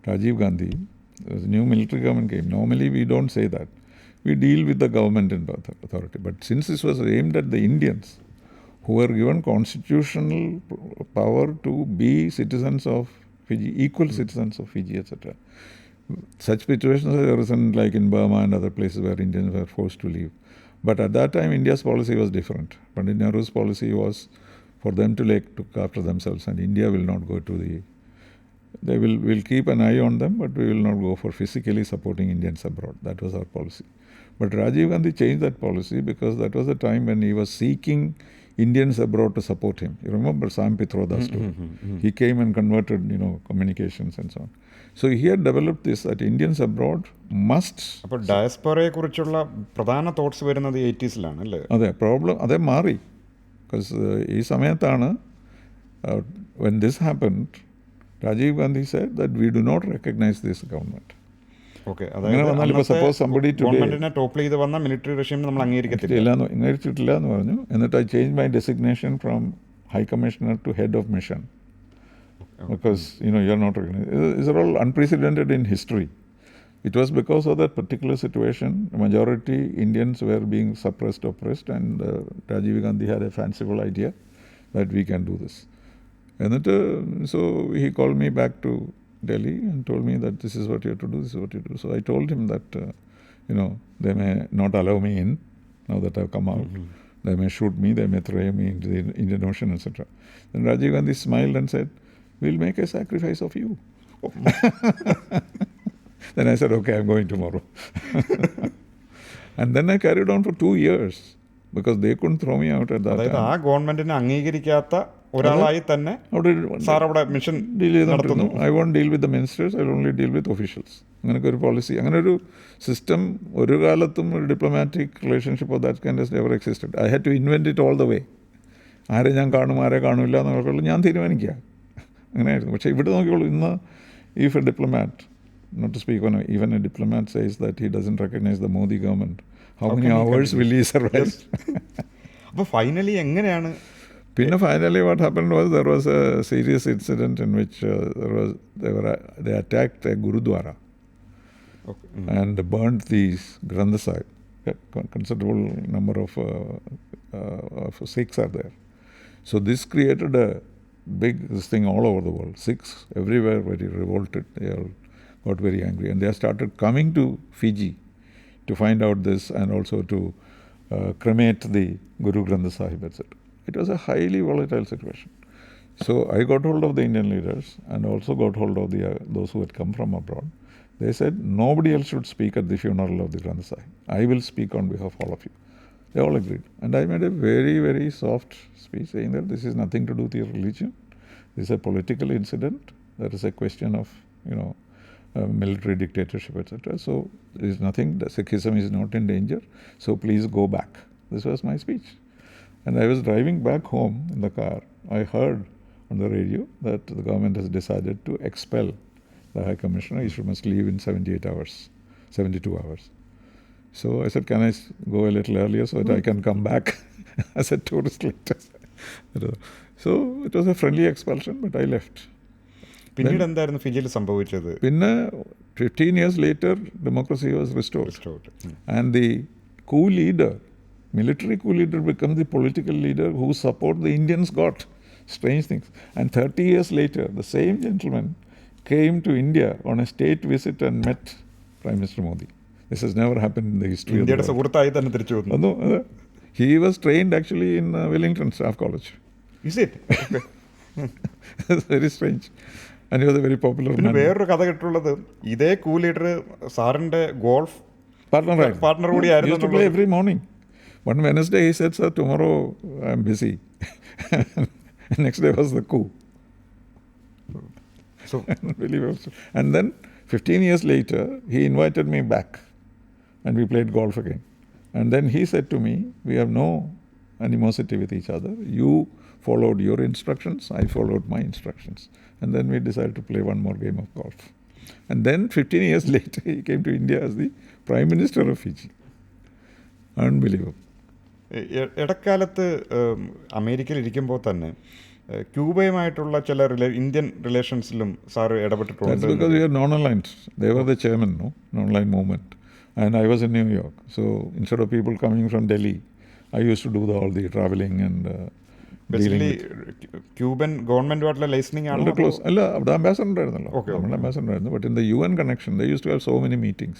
Rajiv Gandhi, the new military government came. Normally we don't say that. We deal with the government and authority. But since this was aimed at the Indians, who were given constitutional power to be citizens of Fiji, equal citizens of Fiji, etc. Such situations have arisen like in Burma and other places where Indians were forced to leave. But at that time, India's policy was different. Pandit Nehru's policy was for them to look after themselves, and India will not go to the... We'll keep an eye on them, but we will not go for physically supporting Indians abroad. That was our policy. But Rajiv Gandhi changed that policy because that was the time when he was seeking Indians abroad to support him. You remember Sam Pitroda's story? He came and converted, communications and so on. So he had developed this, that Indians abroad must... അപ്പോൾ ഡയസ്പൊറയെ കുറിച്ചുള്ള പ്രധാന തോട്ട്സ് വരുന്നത് 80s അല്ലേ? അതെ, അതേ മാറി. ബിക്കോസ് ഈ സമയത്താണ് when this happened, Rajiv Gandhi said that we do not recognize this government. Okay, അതായത് suppose somebody today ഗവൺമെന്റിനെ ടോപ്പിൾ ചെയ്ത് വന്ന മിലിറ്ററി റെഷീം നമ്മൾ അംഗീകരിക്കത്തില്ല എന്ന് പറഞ്ഞു. എന്നിട്ട് I changed my designation from High Commissioner to Head of Mission. Because, you are not recognized. These are all unprecedented in history. It was because of that particular situation. The majority Indians were being suppressed, oppressed, and Rajiv Gandhi had a fanciful idea that we can do this. And so he called me back to Delhi and told me that this is what you have to do, this is what you do. So I told him that, they may not allow me in now that I've come out. They may shoot me, they may throw me into the Indian Ocean, etc. Then Rajiv Gandhi smiled and said, we'll make a sacrifice of you. Then I said, okay, I'm going tomorrow. And then I carried on for 2 years because they couldn't throw me out at that time. ആ ഗവൺമെന്റിനെ അംഗീകരിക്കാത്ത ഒരാളായി തന്നെ സാർ അവിടെ മിഷൻ ഡീൽ നടത്തുന്നു. I won't deal with the ministers, I will only deal with officials. അങ്ങനെയൊക്കെ ഒരു പോളിസി, അങ്ങനെ ഒരു സിസ്റ്റം ഒരു കാലത്തും ഒരു diplomatic relationship of that kind has never existed. I had to invent it all the way. ആരെ ഞാൻ കാണും, ആരെ കാണില്ല എന്നുള്ളത് ഞാൻ തീരുമാനിക്കുക. അങ്ങനെയായിരുന്നു. പക്ഷേ ഇവിടെ നോക്കിക്കോളൂ, ഇന്ന് if A diplomat, not to speak on even a diplomat says that he doesn't recognize the Modi government, how many hours will he survive? അപ്പോൾ ഫൈനലി എങ്ങനെയാണ്? Pinna finally what happened was there was a serious incident in which they attacked a Gurudwara and burnt the Granth Sahib. A considerable number of Sikhs are there. So this created a big thing all over the world. Sikhs everywhere very revolted. They all got very angry and they started coming to Fiji to find out this and also to cremate the Guru Granth Sahib, etc. It was a highly volatile situation. So I got hold of the Indian leaders and also got hold of those who had come from abroad. They said nobody else should speak at the funeral of the Granth Sahib. I will speak on behalf of all of you. They all agreed. And I made a very, very soft speech saying that this is nothing to do with your religion. This is a political incident. There is a question of, military dictatorship, etc. So there is nothing, the Sikhism is not in danger, so please go back. This was my speech. And I was driving back home in the car. I heard on the radio that the government has decided to expel the High Commissioner. He must leave in 72 hours. So I said, can I go a little earlier so that I can come back as a tourist later? So it was a friendly expulsion, but I left. പിന്നീട് എന്തായിരുന്നു ഫിജിയിൽ സംഭവിച്ചത്? പിന്നെ 15 years later, democracy was restored. And the coup leader, military coup leader, becomes the political leader whose support the Indians got. Strange things. And 30 years later, the same gentleman came to India on a state visit and met Prime Minister Modi. This has never happened in the history of the ഇന്ത്യയുടെ world. സുഹൃത്തായി തന്നെ തിരിച്ചു വന്നു. No, he was trained actually in Wellington Staff College. Is it? Okay. That's very strange. And he was a very popular പിന്നെ man. വേറൊരു കഥ കേട്ടിട്ടുള്ളത് ഇതേ കൂ ലീഡർ സാറിന്റെ ഗോൾഫ് Partner, right? പാർട്ണർ കൂടി He used to play ആയിരുന്നു. every morning. One Wednesday he said, sir, tomorrow I'm busy. Next day was the coup. So, Unbelievable. And then 15 years later, he invited me back and we played golf again. And then he said to me, we have no animosity with each other. You followed your instructions, I followed my instructions. And then we decided to play one more game of golf. And then 15 years later, he came to India as the Prime Minister of Fiji. Unbelievable. ഇടക്കാലത്ത് അമേരിക്കയിൽ ഇരിക്കുമ്പോൾ തന്നെ ക്യൂബയുമായിട്ടുള്ള ചില ഇന്ത്യൻ റിലേഷൻസിലും സാറ് That's ഇടപെട്ടിട്ടുണ്ട്. because we are non-aligned. They were the chairman, no? Non-aligned movement. And I was in New York. So instead of people coming from Delhi, I used to do all the traveling and dealing basically with... Cuban ഗവൺമെന്റുമായിട്ടുള്ള ലൈസനിങ് വളരെ ആണോ? ക്ലോസ് അല്ല, അവിടെ അംബാസഡർ ഉണ്ടായിരുന്നല്ലോ. Okay, നമ്മുടെ അംബാസഡർ ഉണ്ടായിരുന്നു. But in the UN connection, they used to have so many meetings.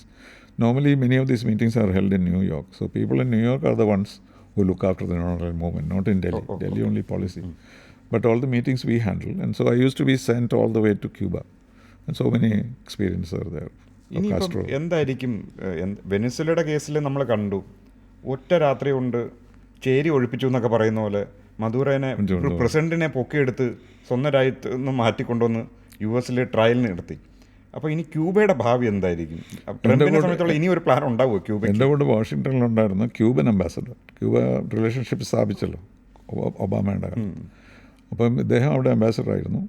Normally, many of these meetings are held in New York. So people in New York are the ones who look after the non-aligned movement, not in Delhi. Okay. Delhi only policy. But all the meetings we handle. And so I used to be sent all the way to Cuba. And so many experiences are there. Of ഇനിയിപ്പം Castro. എന്തായിരിക്കും വെനിസ്വലയുടെ കേസിൽ നമ്മൾ കണ്ടു, ഒറ്റ രാത്രി കൊണ്ട് ചേരി ഒഴിപ്പിച്ചു എന്നൊക്കെ പറയുന്ന പോലെ മദുറേനെ ഒരു പ്രസിഡന്റിനെ പൊക്കിയെടുത്ത് സ്വന്തം രാജ്യത്ത് നിന്ന് മാറ്റിക്കൊണ്ടുവന്ന് US ട്രയലിന് നിർത്തി. അപ്പോൾ ഇനി ക്യൂബയുടെ ഭാവി എന്തായിരിക്കും? ട്രംപിനെ സംബന്ധിച്ചുള്ള ഇനി ഒരു പ്ലാൻ ഉണ്ടാവുമോ ക്യൂബ? എൻ്റെ കൂടെ വാഷിങ്ടണിലുണ്ടായിരുന്ന ക്യൂബൻ അംബാസഡർ, ക്യൂബ റിലേഷൻഷിപ്പ് സ്ഥാപിച്ചല്ലോ ഒബാമയുടെ കാലത്ത്. അപ്പം ഇദ്ദേഹം അവിടെ അംബാസഡർ ആയിരുന്നു.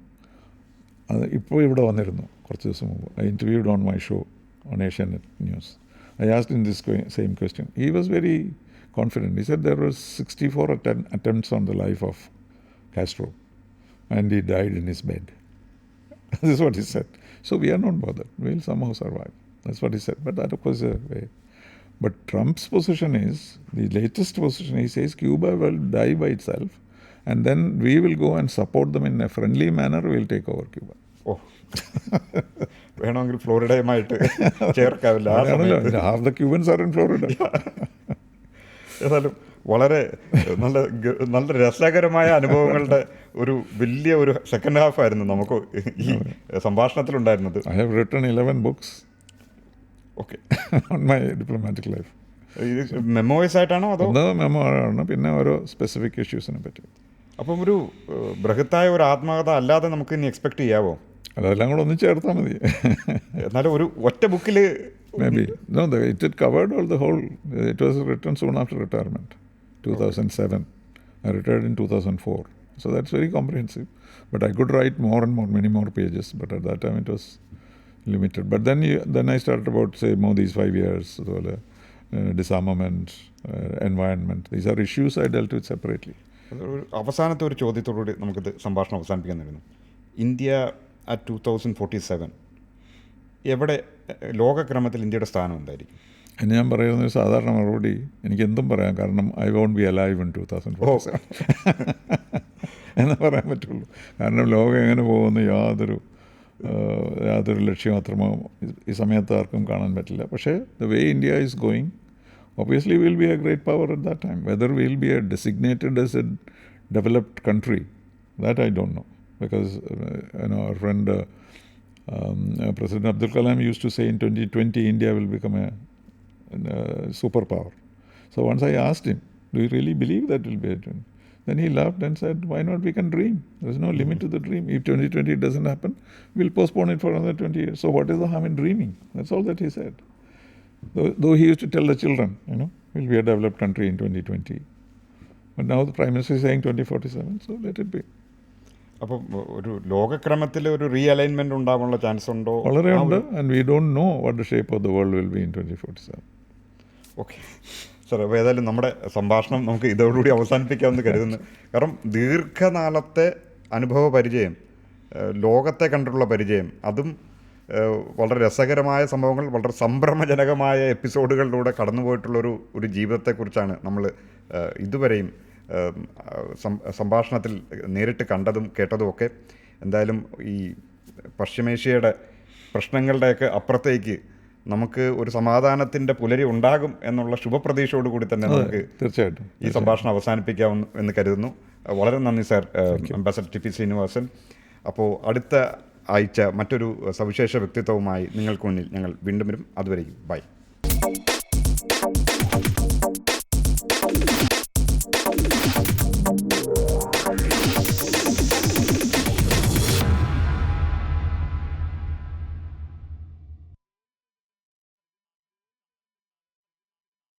അത് ഇപ്പോൾ ഇവിടെ വന്നിരുന്നു കുറച്ച് ദിവസം മുമ്പ്. I interviewed on my show on Asianet news. I asked in this same question. He was very confident. He said there were 64 attempts on the life of Castro and he died in his bed. This is what he said. So we are not bothered. We'll somehow survive. That's what he said. But that of course is a way. But Trump's position is, the latest position, he says Cuba will die by itself and then we will go and support them in a friendly manner. We'll take over Cuba. ഓ, വേണമെങ്കിൽ ഫ്ലോറിഡയുമായിട്ട് ചേർക്കാവില്ല ആ സമയത്ത്. Half the Cubans are in Florida. ഏതായാലും വളരെ നല്ല രസകരമായ അനുഭവങ്ങളുടെ ഒരു വലിയ ഒരു സെക്കൻഡ് ഹാഫ് ആയിരുന്നു നമുക്ക് ഈ സംഭാഷണത്തിലുണ്ടായിരുന്നത്. I have written 11 books. Okay. on my diplomatic life. ഇത് മെമ്മോയ്സ് ആയിട്ടാണോ അതോ? ഒന്ന് മെമ്മോറാണ്, പിന്നെ ഓരോ സ്പെസിഫിക് ഇഷ്യൂസിനെ പറ്റി. അപ്പം ഒരു ബൃഹത്തായ ഒരു ആത്മകഥ അല്ലാതെ നമുക്ക് ഇനി എക്സ്പെക്ട് ചെയ്യാവോ? അതെല്ലാം കൂടെ ഒന്ന് ചേർത്താൽ മതി. എന്നാലും ഒരു ഒറ്റ ബുക്കിൽ Maybe. No, it covered all the whole. It was written soon after retirement, 2007. I retired in 2004. So that's very comprehensive. But I could write more and more, many more pages. But at that time it was limited. But then I started about, say, Modi's 5 years, disarmament, environment. These are issues I dealt with separately. അവസാനത്തെ ഒരു ചോദ്യത്തോടുകൂടി നമുക്കിത് സംഭാഷണം അവസാനിപ്പിക്കാൻ തരുന്നു. ഇന്ത്യ at 2047 എവിടെ ലോകക്രമത്തിൽ ഇന്ത്യയുടെ സ്ഥാനം എന്തായിരിക്കും? എന്ന് ഞാൻ പറയുന്ന ഒരു സാധാരണ മറുപടി എനിക്ക് എന്തും പറയാം, കാരണം I won't be alive in 2047 എന്ന് പറയാൻ പറ്റുള്ളൂ. കാരണം ലോകം എങ്ങനെ പോകുമെന്ന് യാതൊരു ലക്ഷ്യമാത്രമോ ഈ സമയത്ത് ആർക്കും കാണാൻ പറ്റില്ല. പക്ഷേ the way India is going, obviously we'll be a great power at that time. Whether we'll be designated as a developed country, that I don't know. Because our friend President Abdul Kalam used to say in 2020 India will become a superpower. So once I asked him, do you really believe that will be a Then he laughed and said, why not, we can dream. There's no limit to the dream. If 2020 it doesn't happen, we'll postpone it for another 20 years. So what is the harm in dreaming? That's all that he said. Though he used to tell the children, we'll be a developed country in 2020. But now the Prime Minister is saying 2047, so let it be. അപ്പം ഒരു ലോകക്രമത്തിൽ ഒരു റീഅലൈൻമെൻറ്റ് ഉണ്ടാവാനുള്ള ചാൻസ് ഉണ്ടോ? വളരെ ഉണ്ട്. And we don't know what the shape of the world will be in 2047. Okay sir, അപ്പോൾ ഏതായാലും നമ്മുടെ സംഭാഷണം നമുക്ക് ഇതോടുകൂടി അവസാനിപ്പിക്കാമെന്ന് കരുതുന്നു. കാരണം ദീർഘനാളത്തെ അനുഭവ പരിചയം, ലോകത്തെ കണ്ടിട്ടുള്ള പരിചയം, അതും വളരെ രസകരമായ സംഭവങ്ങൾ, വളരെ സംഭ്രമജനകമായ എപ്പിസോഡുകളിലൂടെ കടന്നുപോയിട്ടുള്ളൊരു ജീവിതത്തെക്കുറിച്ചാണ് നമ്മൾ ഇതുവരെയും സംഭാഷണത്തിൽ നേരിട്ട് കണ്ടതും കേട്ടതുമൊക്കെ. എന്തായാലും ഈ പശ്ചിമേഷ്യയുടെ പ്രശ്നങ്ങളുടെയൊക്കെ അപ്പുറത്തേക്ക് നമുക്ക് ഒരു സമാധാനത്തിൻ്റെ പുലരി ഉണ്ടാകും എന്നുള്ള ശുഭപ്രതീക്ഷയോട് കൂടി തന്നെ നമുക്ക് തീർച്ചയായിട്ടും ഈ സംഭാഷണം അവസാനിപ്പിക്കാം എന്ന് കരുതുന്നു. വളരെ നന്ദി സാർ, അംബാസഡർ ടി.പി. ശ്രീനിവാസൻ. അപ്പോൾ അടുത്ത ആഴ്ച മറ്റൊരു സവിശേഷ വ്യക്തിത്വവുമായി നിങ്ങൾക്ക് മുന്നിൽ ഞങ്ങൾ വീണ്ടും വരും. അതുവരെയും ബൈ.